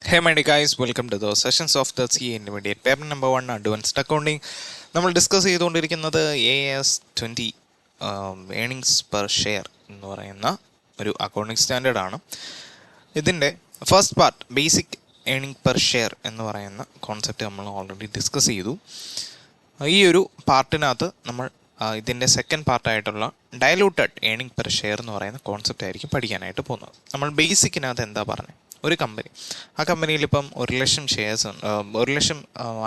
Hey my dear guys, welcome to the sessions of the CA Intermediate Paper number 1 Advanced Accounting. നമ്മൾ discuss ചെയ്തുകൊണ്ടിരിക്കുന്നത് AS20 earnings per share എന്ന് പറയുന്ന ഒരു accounting സ്റ്റാൻഡേർഡാണ്. ഇതിൻ്റെ first part basic earning per share എന്ന് പറയുന്ന concept നമ്മൾ already discuss ചെയ്തു. ഈ ഒരു പാർട്ടിനകത്ത് നമ്മൾ ഇതിൻ്റെ സെക്കൻഡ് പാർട്ടായിട്ടുള്ള ഡയലൂട്ടഡ് ഏണിംഗ് പെർ ഷെയർ എന്ന് പറയുന്ന കോൺസെപ്റ്റ് ആയിരിക്കും പഠിക്കാനായിട്ട് പോകുന്നത്. നമ്മൾ ബേസിക്കിനകത്ത് എന്താ പറഞ്ഞത്, ഒരു കമ്പനി, ആ കമ്പനിയിൽ ഇപ്പം 1,00,000 ഷെയർസ്, 1,00,000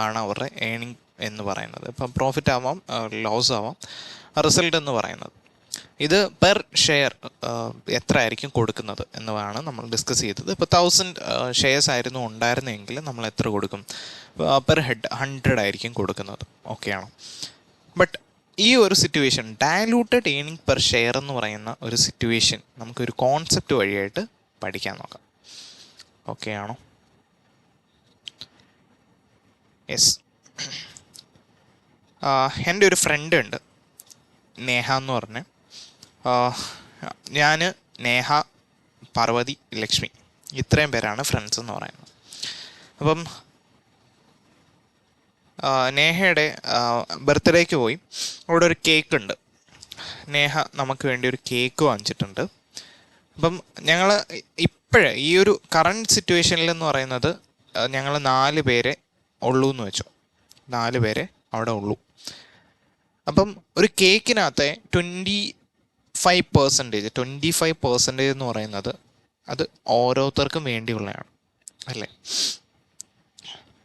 ആണ് അവരുടെ ഏണിംഗ് എന്ന് പറയുന്നത്. ഇപ്പം പ്രോഫിറ്റ് ആവാം, ലോസ് ആവാം, റിസൾട്ട് എന്ന് പറയുന്നത്. ഇത് പെർ ഷെയർ എത്ര ആയിരിക്കും കൊടുക്കുന്നത് എന്നതാണ് നമ്മൾ ഡിസ്കസ് ചെയ്തത്. ഇപ്പോൾ 1,000 ഷെയർസ് ആയിരുന്നു ഉണ്ടായിരുന്നെങ്കിൽ നമ്മൾ എത്ര കൊടുക്കും? പെർ ഹെഡ് 100 ആയിരിക്കും കൊടുക്കുന്നത്. ഓക്കെയാണോ? ബട്ട് ഈ ഒരു situation, diluted earning per share എന്ന് പറയുന്ന ഒരു സിറ്റുവേഷൻ നമുക്കൊരു കോൺസെപ്റ്റ് വഴിയായിട്ട് പഠിക്കാൻ നോക്കാം. ഓക്കെ ആണോ? യെസ്. എൻ്റെ ഒരു ഫ്രണ്ട് ഉണ്ട്, നേഹ എന്ന് പറഞ്ഞ്. ഞാൻ, നേഹ, പാർവതി, ലക്ഷ്മി, ഇത്രയും പേരാണ് ഫ്രണ്ട്സ് എന്ന് പറയുന്നത്. അപ്പം നേഹയുടെ ബർത്ത്ഡേക്ക് പോയി. അവിടെ ഒരു കേക്ക് ഉണ്ട്. നേഹ നമുക്ക് വേണ്ടി ഒരു കേക്ക് വാങ്ങിച്ചിട്ടുണ്ട്. അപ്പം ഞങ്ങൾ ഇപ്പോഴേ ഈ ഒരു കറണ്ട് സിറ്റുവേഷനിൽ എന്ന് പറയുന്നത് ഞങ്ങൾ 4 പേരെ ഉള്ളൂ എന്ന് വെച്ചോ. 4 പേരെ അവിടെ ഉള്ളൂ. അപ്പം ഒരു കേക്കിനകത്തെ 25% എന്ന് പറയുന്നത് അത് ഓരോരുത്തർക്കും വേണ്ടിയുള്ളതാണ്, അല്ലേ?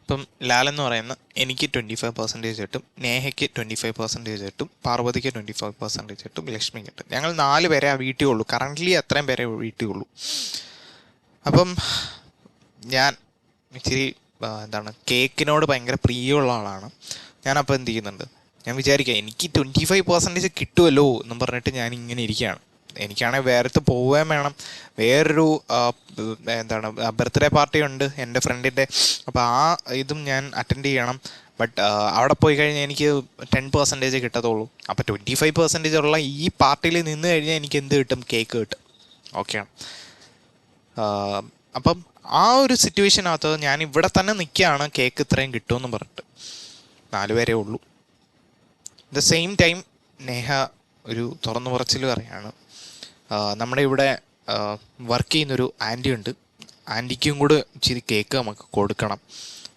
ഇപ്പം ലാലെന്ന് പറയുന്ന എനിക്ക് 25% കിട്ടും, നേഹയ്ക്ക് 25% കിട്ടും, പാർവതിക്ക് 25% കിട്ടും, ലക്ഷ്മിക്ക് കിട്ടും. ഞങ്ങൾ 4 പേരെ ആ വീട്ടിൽ ഉള്ളൂ. കറൻ്റ്ലി അത്രയും പേരെ വീട്ടിൽ ഉള്ളൂ. അപ്പം ഞാൻ ഇച്ചിരി കേക്കിനോട് ഭയങ്കര പ്രിയമുള്ള ആളാണ്. ഞാനപ്പോൾ എന്ത് ചെയ്യുന്നുണ്ട്, ഞാൻ വിചാരിക്കുക എനിക്ക് 25% കിട്ടുമല്ലോ എന്നും പറഞ്ഞിട്ട് ഞാൻ ഇങ്ങനെ ഇരിക്കുകയാണ്. എനിക്കാണെങ്കിൽ വേറെത്ത് പോവുകയും വേണം. വേറൊരു ബർത്ത്ഡേ പാർട്ടി ഉണ്ട് എൻ്റെ ഫ്രണ്ടിൻ്റെ. അപ്പോൾ ആ ഇതും ഞാൻ അറ്റൻഡ് ചെയ്യണം. ബട്ട് അവിടെ പോയി കഴിഞ്ഞാൽ എനിക്ക് 10% കിട്ടത്തുള്ളൂ. അപ്പോൾ 25% ഉള്ള ഈ പാർട്ടിയിൽ നിന്ന് കഴിഞ്ഞാൽ എനിക്ക് എന്ത് കിട്ടും? കേക്ക് കിട്ടും. ഓക്കെയാണ്. അപ്പം ആ ഒരു സിറ്റുവേഷനകത്ത് ഞാൻ ഇവിടെ തന്നെ നിൽക്കുകയാണ്, കേക്ക് ഇത്രയും കിട്ടുമെന്ന് പറഞ്ഞിട്ട്. 4 പേരേ ഉള്ളൂ. ദ സെയിം ടൈം നേഹ ഒരു തുറന്നു പറച്ചിൽ പറയാണ്, നമ്മുടെ ഇവിടെ വർക്ക് ചെയ്യുന്നൊരു ആൻറ്റി ഉണ്ട്, ആൻറ്റിക്കും കൂടെ ഇച്ചിരി കേക്ക് നമുക്ക് കൊടുക്കണം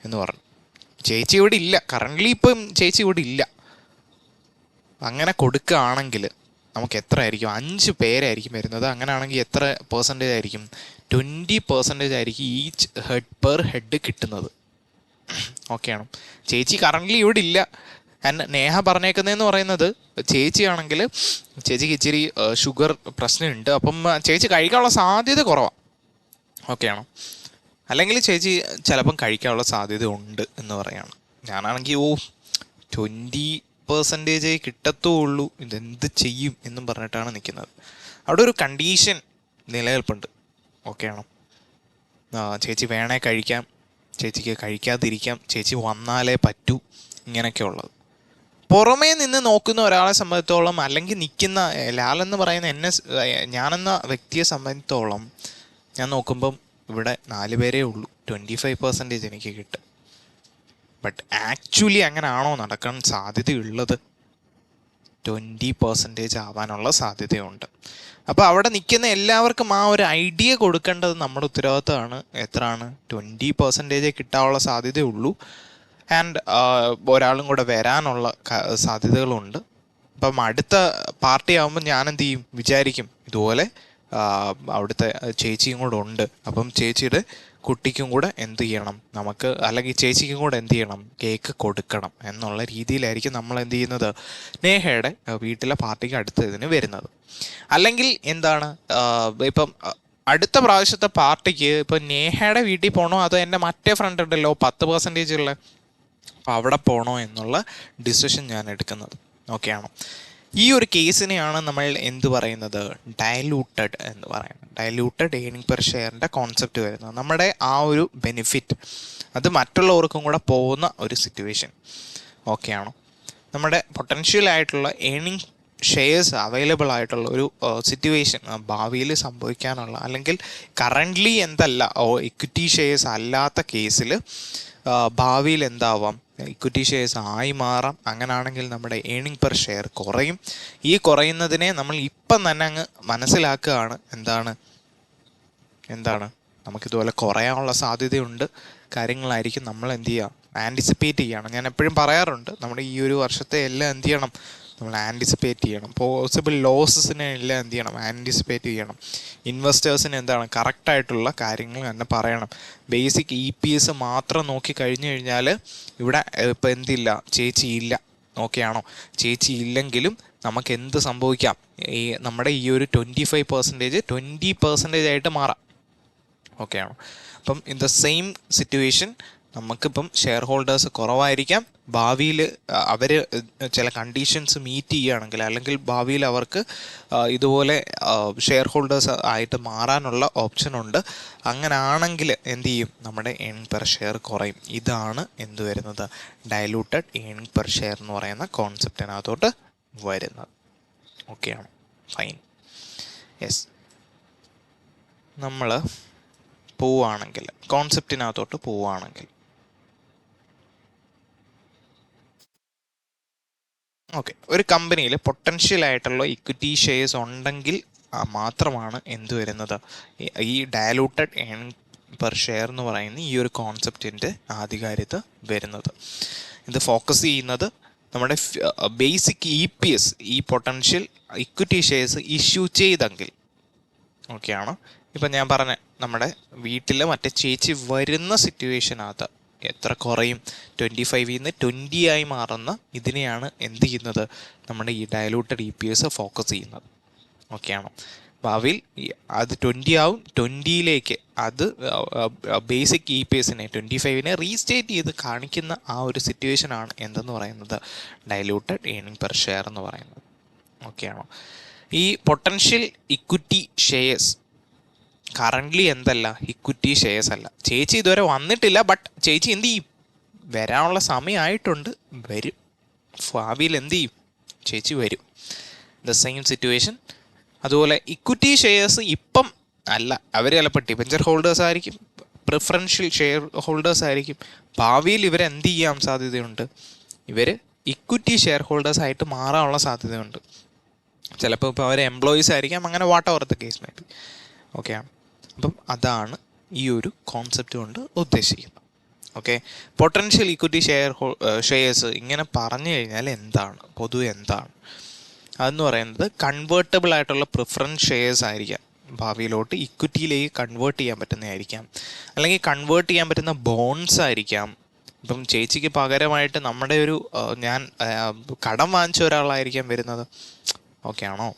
എന്ന് പറഞ്ഞു. ചേച്ചി ഇവിടെ ഇല്ല, കറൻ്റ്ലി ഇപ്പം ചേച്ചി ഇവിടെ ഇല്ല. അങ്ങനെ കൊടുക്കുകയാണെങ്കിൽ നമുക്ക് എത്ര ആയിരിക്കും? 5 പേരായിരിക്കും വരുന്നത്. അങ്ങനെയാണെങ്കിൽ എത്ര പെർസെൻറ്റേജ് ആയിരിക്കും? 20% ആയിരിക്കും ഈച്ച് പെർ ഹെഡ് കിട്ടുന്നത്. ഓക്കെയാണോ? ചേച്ചി കറൻ്റ്ലി ഇവിടെ ഇല്ല. നേഹ പറഞ്ഞേക്കുന്നതെന്ന് പറയുന്നത്, ചേച്ചിയാണെങ്കിൽ ചേച്ചിക്ക് ഇച്ചിരി ഷുഗർ പ്രശ്നമുണ്ട്, അപ്പം ചേച്ചി കഴിക്കാനുള്ള സാധ്യത കുറവാണ്. ഓക്കെയാണോ? അല്ലെങ്കിൽ ചേച്ചി ചിലപ്പം കഴിക്കാനുള്ള സാധ്യത ഉണ്ട് എന്ന് പറയാണ്. ഞാനാണെങ്കിൽ 20% കിട്ടത്തുള്ളൂ, ഇതെന്ത് ചെയ്യും എന്നും പറഞ്ഞിട്ടാണ് നിൽക്കുന്നത്. അവിടെ ഒരു കണ്ടീഷൻ നിലനിൽപ്പുണ്ട്. ഓക്കെയാണോ? ചേച്ചി വേണേ കഴിക്കാം, ചേച്ചിക്ക് കഴിക്കാതിരിക്കാം, ചേച്ചി വന്നാലേ പറ്റൂ, ഇങ്ങനെയൊക്കെ ഉള്ളത്. പുറമേ നിന്ന് നോക്കുന്ന ഒരാളെ സംബന്ധിച്ചോളം, അല്ലെങ്കിൽ നിൽക്കുന്ന ലാലെന്ന് പറയുന്ന ഞാനെന്ന വ്യക്തിയെ സംബന്ധിച്ചോളം, ഞാൻ നോക്കുമ്പം ഇവിടെ 4 പേരേ ഉള്ളൂ, 25% എനിക്ക് കിട്ടും. ബട്ട് ആക്ച്വലി അങ്ങനെ ആണോ നടക്കാൻ സാധ്യതയുള്ളത്? 20% ആവാനുള്ള സാധ്യതയുണ്ട്. അപ്പോൾ അവിടെ നിൽക്കുന്ന എല്ലാവർക്കും ആ ഒരു ഐഡിയ കൊടുക്കേണ്ടത് നമ്മുടെ ഉത്തരവാദിത്തമാണ്. എത്രയാണ്? 20% കിട്ടാനുള്ള സാധ്യതയുള്ളൂ. ആൻഡ് ഒരാളും കൂടെ വരാനുള്ള സാധ്യതകളുണ്ട്. അപ്പം അടുത്ത പാർട്ടി ആകുമ്പോൾ ഞാൻ എന്ത് ചെയ്യും? വിചാരിക്കും ഇതുപോലെ അവിടുത്തെ ചേച്ചിയും കൂടെ ഉണ്ട്, അപ്പം ചേച്ചിയുടെ കുട്ടിക്കും കൂടെ എന്ത് ചെയ്യണം നമുക്ക്, അല്ലെങ്കിൽ ചേച്ചിക്കും കൂടെ എന്ത് ചെയ്യണം? കേക്ക് കൊടുക്കണം എന്നുള്ള രീതിയിലായിരിക്കും നമ്മൾ എന്ത് ചെയ്യുന്നത്, നേഹയുടെ വീട്ടിലെ പാർട്ടിക്ക് അടുത്തതിന് വരുന്നത്. അല്ലെങ്കിൽ എന്താണ്, ഇപ്പം അടുത്ത പ്രാവശ്യത്തെ പാർട്ടിക്ക് ഇപ്പം നേഹയുടെ വീട്ടിൽ പോകണോ അതോ എൻ്റെ മറ്റേ ഫ്രണ്ട് ഉണ്ടല്ലോ 10% ഉള്ള, അപ്പോൾ അവിടെ പോകണോ എന്നുള്ള ഡിസിഷൻ ഞാൻ എടുക്കുന്നത്. ഓക്കെയാണോ? ഈ ഒരു കേസിനെയാണ് നമ്മൾ എന്ത് പറയുന്നത്? ഡയലൂട്ടഡ് എന്ന് പറയുന്നത്. ഡയലൂട്ടഡ് ഏണിംഗ് പെർ ഷെയറിൻ്റെ കോൺസെപ്റ്റ് വരുന്നത്. നമ്മുടെ ആ ഒരു ബെനിഫിറ്റ് അത് മറ്റുള്ളവർക്കും കൂടെ പോകുന്ന ഒരു സിറ്റുവേഷൻ. ഓക്കെയാണോ? നമ്മുടെ പൊട്ടൻഷ്യൽ ആയിട്ടുള്ള ഏണിംഗ് ഷെയർസ് അവൈലബിൾ ആയിട്ടുള്ള ഒരു സിറ്റുവേഷൻ ഭാവിയിൽ സംഭവിക്കാനുള്ള, അല്ലെങ്കിൽ കറൻ്റ്ലി എന്തല്ല ഇക്വിറ്റി ഷെയർസ് അല്ലാത്ത കേസിൽ ഭാവിയിൽ എന്താവാം, ഇക്വിറ്റി ഷെയർസ് ആയി മാറാം. അങ്ങനെയാണെങ്കിൽ നമ്മുടെ ഏണിംഗ് പെർ ഷെയർ കുറയും. ഈ കുറയുന്നതിനെ നമ്മൾ ഇപ്പം തന്നെ അങ്ങ് മനസ്സിലാക്കുകയാണ് എന്താണ് നമുക്കിതുപോലെ കുറയാനുള്ള സാധ്യതയുണ്ട് കാര്യങ്ങളായിരിക്കും നമ്മൾ എന്ത് ചെയ്യുക, ആൻറ്റിസിപ്പേറ്റ് ചെയ്യണം. ഞാൻ എപ്പോഴും പറയാറുണ്ട്, നമ്മുടെ ഈ ഒരു വർഷത്തെ എല്ലാം എന്ത് ചെയ്യണം, നമ്മൾ ആൻറ്റിസിപ്പേറ്റ് ചെയ്യണം. പോസിബിൾ ലോസസിനെ എല്ലാം എന്ത് ചെയ്യണം, ആൻറ്റിസിപ്പേറ്റ് ചെയ്യണം. ഇൻവെസ്റ്റേഴ്സിന് എന്താണ് കറക്റ്റായിട്ടുള്ള കാര്യങ്ങൾ തന്നെ പറയണം. ബേസിക് EPS മാത്രം നോക്കി കഴിഞ്ഞു കഴിഞ്ഞാൽ ഇവിടെ ഇപ്പം എന്തില്ല, ചേച്ചി ഇല്ല, ഓക്കെയാണോ? ചേച്ചി ഇല്ലെങ്കിലും നമുക്ക് എന്ത് സംഭവിക്കാം, നമ്മുടെ ഈ ഒരു 25% 20% ആയിട്ട് മാറാം, ഓക്കെയാണോ? അപ്പം ഇൻ ദ സെയിം സിറ്റുവേഷൻ നമുക്കിപ്പം ഷെയർ ഹോൾഡേഴ്സ് കുറവായിരിക്കാം. ഭാവിയിൽ അവർ ചില കണ്ടീഷൻസ് മീറ്റ് ചെയ്യുകയാണെങ്കിൽ, അല്ലെങ്കിൽ ഭാവിയിൽ അവർക്ക് ഇതുപോലെ ഷെയർ ഹോൾഡേഴ്സ് ആയിട്ട് മാറാനുള്ള ഓപ്ഷനുണ്ട്. അങ്ങനെ ആണെങ്കിൽ എന്ത് ചെയ്യും, നമ്മുടെ ഏണിംഗ് പെർ ഷെയർ കുറയും. ഇതാണ് എന്ത് വരുന്നത്, ഡയലൂട്ടഡ് ഏണിംഗ് പെർ ഷെയർ എന്ന് പറയുന്ന കോൺസെപ്റ്റിനകത്തോട്ട് വരുന്നത്. ഓക്കെയാണ്, ഫൈൻ. യെസ്, നമ്മൾ പോവുകയാണെങ്കിൽ കോൺസെപ്റ്റിനകത്തോട്ട് പോവുകയാണെങ്കിൽ, ഓക്കെ, ഒരു കമ്പനിയിൽ പൊട്ടൻഷ്യൽ ആയിട്ടുള്ള ഇക്വിറ്റി ഷെയർസ് ഉണ്ടെങ്കിൽ മാത്രമാണ് എന്ത് വരുന്നത്, ഈ ഡയലൂട്ടഡ് ഏണിംഗ് പെർ ഷെയർ എന്ന് പറയുന്ന ഈ ഒരു കോൺസെപ്റ്റിൻ്റെ ആധികാരികത വരുന്നത്. ഇത് ഫോക്കസ് ചെയ്യുന്നത് നമ്മുടെ ബേസിക് EPS, ഈ പൊട്ടൻഷ്യൽ ഇക്വിറ്റി ഷെയർസ് ഇഷ്യൂ ചെയ്തെങ്കിൽ, ഓക്കെയാണ്. ഇപ്പം ഞാൻ പറഞ്ഞ നമ്മുടെ വീട്ടിൽ മറ്റേ ചേച്ചി വരുന്ന സിറ്റുവേഷനകത്ത് എത്ര കുറയും, 25 നിന്ന് 20 ആയി മാറുന്ന ഇതിനെയാണ് എന്ത് ചെയ്യുന്നത്, നമ്മുടെ ഈ ഡയലൂട്ടഡ് EPS ഫോക്കസ് ചെയ്യുന്നത്, ഓക്കെയാണോ? ഭാവിയിൽ അത് 20 ആവും, 20ലേക്ക് അത് ബേസിക് EPSനെ 25നെ റീസ്റ്റേറ്റ് ചെയ്ത് കാണിക്കുന്ന ആ ഒരു സിറ്റുവേഷനാണ് എന്തെന്ന് പറയുന്നത്, ഡയലൂട്ടഡ് ഏണിംഗ് പെർ ഷെയർ എന്ന് പറയുന്നത്, ഓക്കെയാണോ? ഈ പൊട്ടൻഷ്യൽ ഇക്വിറ്റി ഷെയർസ് കറൻ്റ്ലി എന്തല്ല, ഇക്വിറ്റി ഷെയർസ് അല്ല. ചേച്ചി ഇതുവരെ വന്നിട്ടില്ല, ബട്ട് ചേച്ചി എന്ത് ചെയ്യും, വരാനുള്ള സമയമായിട്ടുണ്ട്, വരും. ഭാവിയിൽ എന്ത് ചെയ്യും, ചേച്ചി വരും. The same situation. അതുപോലെ ഇക്വിറ്റി ഷെയർസ് ഇപ്പം അല്ല, അവർ ചിലപ്പോൾ ഡിബഞ്ചർ ഹോൾഡേഴ്സ് ആയിരിക്കും, പ്രിഫറൻഷ്യൽ ഷെയർ ഹോൾഡേഴ്സ് ആയിരിക്കും. ഭാവിയിൽ ഇവരെന്ത് ചെയ്യാൻ സാധ്യതയുണ്ട്, ഇവർ ഇക്വിറ്റി ഷെയർ ഹോൾഡേഴ്സ് ആയിട്ട് മാറാനുള്ള സാധ്യതയുണ്ട്. ചിലപ്പോൾ ഇപ്പോൾ അവർ എംപ്ലോയീസ് ആയിരിക്കാം, അങ്ങനെ what over the case may B, okay. അപ്പം അതാണ് ഈ ഒരു കോൺസെപ്റ്റ് കൊണ്ട് ഉദ്ദേശിക്കുന്നത്. ഓക്കെ, പൊട്ടൻഷ്യൽ ഇക്വിറ്റി ഷെയർസ് ഇങ്ങനെ പറഞ്ഞു കഴിഞ്ഞാൽ എന്താണ്, പൊതുവെ എന്താണ് അതെന്ന് പറയുന്നത്, കൺവേർട്ടബിൾ ആയിട്ടുള്ള പ്രിഫറൻസ് ഷെയർസ് ആയിരിക്കാം, ഭാവിയിലോട്ട് ഇക്വിറ്റിയിലേക്ക് കൺവേർട്ട് ചെയ്യാൻ പറ്റുന്നതായിരിക്കാം, അല്ലെങ്കിൽ കൺവേർട്ട് ചെയ്യാൻ പറ്റുന്ന ബോൺസ് ആയിരിക്കാം. ഇപ്പം ചേച്ചിക്ക് പകരമായിട്ട് നമ്മുടെ ഒരു ഞാൻ കടം വാങ്ങിച്ച ഒരാളായിരിക്കാം വരുന്നത്, ഓക്കെ ആണോ?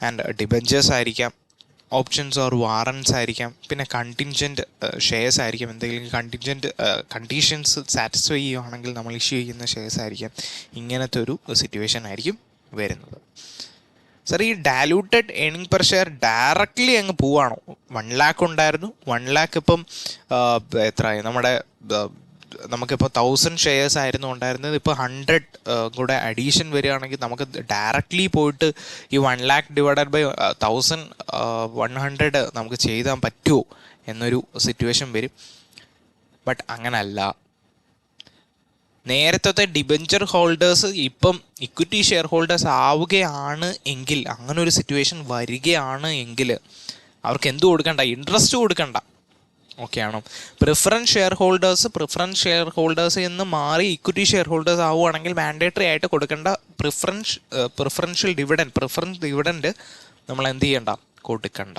ആൻഡ് ഡിബഞ്ചേഴ്സ് ആയിരിക്കാം, ഓപ്ഷൻസ് ഓർ വാറൻസ് ആയിരിക്കാം, പിന്നെ കണ്ടിൻജൻറ്റ് ഷെയർസ് ആയിരിക്കും. എന്തെങ്കിലും കണ്ടിൻജൻറ്റ് കണ്ടീഷൻസ് സാറ്റിസ്ഫൈ ചെയ്യുകയാണെങ്കിൽ നമ്മൾ ഇഷ്യൂ ചെയ്യുന്ന ഷെയർസ് ആയിരിക്കാം. ഇങ്ങനത്തെ ഒരു സിറ്റുവേഷൻ ആയിരിക്കും വരുന്നത്. സർ, ഈ diluted earning per share directly അങ്ങ് പോവാണോ? 1 lakh ഉണ്ടായിരുന്നു, 1 lakh ഇപ്പം എത്രയായി, നമുക്കിപ്പോൾ 1000 ഷെയർസ് ആയിരുന്നു ഉണ്ടായിരുന്നത്, ഇപ്പോൾ 100 കൂടെ അഡീഷൻ വരികയാണെങ്കിൽ നമുക്ക് ഡയറക്റ്റ്ലി പോയിട്ട് ഈ 1 lakh ഡിവൈഡഡ് ബൈ 1100 നമുക്ക് ചെയ്താൻ പറ്റുമോ എന്നൊരു സിറ്റുവേഷൻ വരും. ബട്ട് അങ്ങനല്ല. നേരത്തെ ഡിബഞ്ചർ ഹോൾഡേഴ്സ് ഇപ്പം ഇക്വിറ്റി ഷെയർ ഹോൾഡേഴ്സ് ആവുകയാണ് എങ്കിൽ, അങ്ങനെ ഒരു സിറ്റുവേഷൻ വരികയാണ് എങ്കിൽ അവർക്ക് എന്ത് കൊടുക്കണ്ട, ഇൻട്രസ്റ്റ് കൊടുക്കണ്ട, ഓക്കെ ആണോ? പ്രിഫറൻസ് ഷെയർ ഹോൾഡേഴ്സ് എന്ന് മാറി ഇക്വിറ്റി ഷെയർ ഹോൾഡേഴ്സ് ആവുകയാണെങ്കിൽ മാൻഡേറ്ററി ആയിട്ട് കൊടുക്കേണ്ട പ്രിഫറൻഷ്യൽ ഡിവിഡൻഡ് നമ്മൾ എന്ത് ചെയ്യണ്ട, കൊടുക്കണ്ട.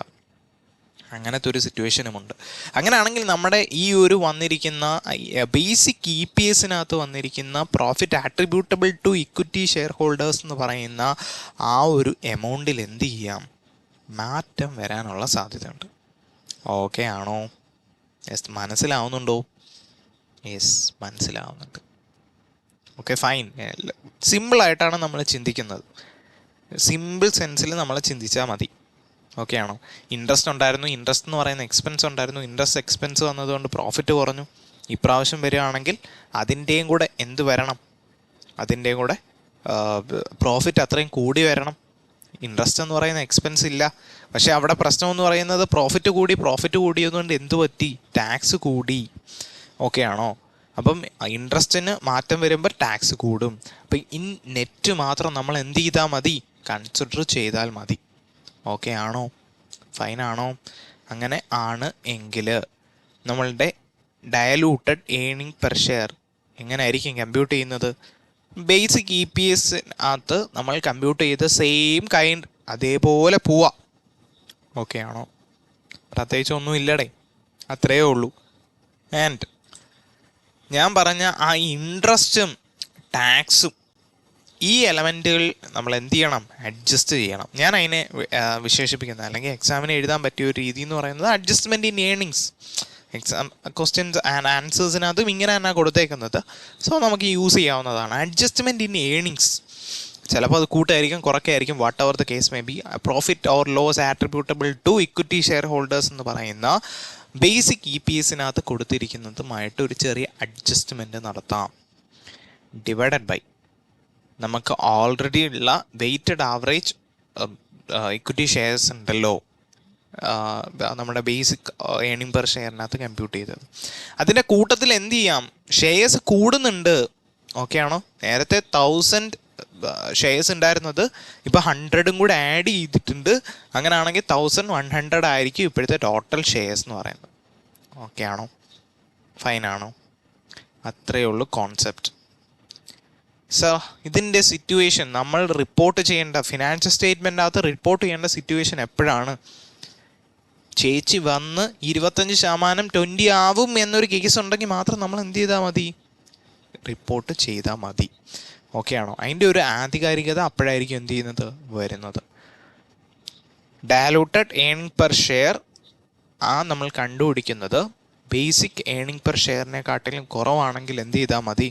അങ്ങനത്തെ ഒരു സിറ്റുവേഷനുമുണ്ട്. അങ്ങനെയാണെങ്കിൽ നമ്മുടെ ഈ ഒരു വന്നിരിക്കുന്ന ബേസിക് EPSനകത്ത് വന്നിരിക്കുന്ന profit attributable to equity share holders എന്ന് പറയുന്ന ആ ഒരു എമൗണ്ടിൽ എന്ത് ചെയ്യാം, മാറ്റം വരാനുള്ള സാധ്യതയുണ്ട്. ഓക്കെ ആണോ? യെസ്, മനസ്സിലാവുന്നുണ്ടോ? യെസ്, മനസ്സിലാവുന്നുണ്ട്. Okay, fine. സിമ്പിളായിട്ടാണ് നമ്മൾ ചിന്തിക്കുന്നത്, സിമ്പിൾ സെൻസിൽ നമ്മൾ ചിന്തിച്ചാൽ മതി, ഓക്കെ ആണോ? ഇൻട്രസ്റ്റ് ഉണ്ടായിരുന്നു, ഇൻട്രസ്റ്റ് എന്ന് പറയുന്ന എക്സ്പെൻസ് ഉണ്ടായിരുന്നു, ഇൻട്രസ്റ്റ് എക്സ്പെൻസ് വന്നതുകൊണ്ട് പ്രോഫിറ്റ് കുറഞ്ഞു. ഇപ്രാവശ്യം വരികയാണെങ്കിൽ അതിൻ്റെയും കൂടെ എന്ത് വരണം, അതിൻ്റെയും കൂടെ പ്രോഫിറ്റ് അത്രയും കൂടി വരണം. ഇൻട്രസ്റ്റ് എന്ന് പറയുന്ന എക്സ്പെൻസ് ഇല്ല. പക്ഷേ അവിടെ പ്രശ്നം എന്ന് പറയുന്നത് പ്രോഫിറ്റ് കൂടിയതുകൊണ്ട് എന്ത് പറ്റി? ടാക്സ് കൂടി. ഓക്കെ ആണോ? അപ്പം ഇൻട്രസ്റ്റിന് മാറ്റം വരുമ്പോൾ ടാക്സ് കൂടും. അപ്പം നെറ്റ് മാത്രം നമ്മൾ എന്ത് ചെയ്താൽ മതി? കൺസിഡർ ചെയ്താൽ മതി. ഓക്കെ ആണോ? ഫൈൻ ആണോ? അങ്ങനെ ആണ് എങ്കിൽ നമ്മളുടെ ഡയലൂട്ടഡ് ഏണിംഗ് പെർ ഷെയർ എങ്ങനെ ആയിരിക്കും കമ്പ്യൂട്ട് ചെയ്യുന്നത്? ബേസിക് ഇ പി എസിനകത്ത് നമ്മൾ കമ്പ്യൂട്ട് ചെയ്ത് സെയിം കൈൻഡ് അതേപോലെ പോവാം. ഓക്കെ ആണോ? പ്രത്യേകിച്ച് ഒന്നും ഇല്ലടേ, അത്രയേ ഉള്ളൂ. ആൻഡ് ഞാൻ പറഞ്ഞ ആ ഇൻട്രസ്റ്റും ടാക്സും ഈ എലമെൻറ്റുകൾ നമ്മൾ എന്ത് ചെയ്യണം? അഡ്ജസ്റ്റ് ചെയ്യണം. ഞാൻ അതിനെ വിശേഷിപ്പിക്കുന്നത്, അല്ലെങ്കിൽ എക്സാമിന് എഴുതാൻ പറ്റിയ ഒരു രീതി എന്ന് പറയുന്നത് adjustment in earnings. Exam questions and ആൻസേഴ്സിനകത്തും ഇങ്ങനെ തന്നെ കൊടുത്തേക്കുന്നത്. സോ നമുക്ക് യൂസ് ചെയ്യാവുന്നതാണ് അഡ്ജസ്റ്റ്മെൻറ്റ് ഇൻ ഏണിങ്സ്. ചിലപ്പോൾ അത് കൂട്ടായിരിക്കും, കുറയ്ക്കായിരിക്കും, whatever the case may be. Profit or loss attributable to equity share holders എന്ന് പറയുന്ന ബേസിക് ഇ പി എസിനകത്ത് കൊടുത്തിരിക്കുന്നതുമായിട്ട് ഒരു ചെറിയ അഡ്ജസ്റ്റ്മെൻറ്റ് നടത്താം. ഡിവൈഡഡ് ബൈ നമുക്ക് ഓൾറെഡി ഉള്ള വെയ്റ്റഡ് ആവറേജ് ഇക്വിറ്റി ഷെയർസ് ഉണ്ടല്ലോ, നമ്മുടെ ബേസിക് ഏണിംഗ് പെർ ഷെയറിനകത്ത് കമ്പ്യൂട്ട് ചെയ്തത്. അതിൻ്റെ കൂട്ടത്തിൽ എന്ത് ചെയ്യാം? ഷെയർസ് കൂടുന്നുണ്ട്. ഓക്കെ ആണോ? നേരത്തെ 1000 ഷെയർസ് ഉണ്ടായിരുന്നത് ഇപ്പോൾ 100ഉം കൂടെ ആഡ് ചെയ്തിട്ടുണ്ട്. അങ്ങനെയാണെങ്കിൽ 1100 ആയിരിക്കും ഇപ്പോഴത്തെ ടോട്ടൽ ഷെയർസ് എന്ന് പറയുന്നത്. ഓക്കെ ആണോ? ഫൈൻ ആണോ? അത്രയേ ഉള്ളൂ കോൺസെപ്റ്റ്. സോ ഇതിൻ്റെ സിറ്റുവേഷൻ നമ്മൾ റിപ്പോർട്ട് ചെയ്യേണ്ട, ഫിനാൻഷ്യൽ സ്റ്റേറ്റ്മെൻറ്റിനകത്ത് റിപ്പോർട്ട് ചെയ്യേണ്ട സിറ്റുവേഷൻ എപ്പോഴാണ്? ചേച്ചി വന്ന് 25% 20 ആവും എന്നൊരു കേസ് ഉണ്ടെങ്കിൽ മാത്രം നമ്മൾ എന്ത് ചെയ്താൽ മതി? റിപ്പോർട്ട് ചെയ്താൽ മതി. ഓക്കെ ആണോ? അതിൻ്റെ ഒരു ആധികാരികത അപ്പോഴായിരിക്കും എന്ത് ചെയ്യുന്നത്? വരുന്നത്. ഡയലൂട്ടഡ് ഏണിംഗ് പെർ ഷെയർ നമ്മൾ കണ്ടുപിടിക്കുന്നത് ബേസിക് ഏണിംഗ് പെർ ഷെയറിനെക്കാട്ടിലും കുറവാണെങ്കിൽ എന്ത് ചെയ്താൽ മതി?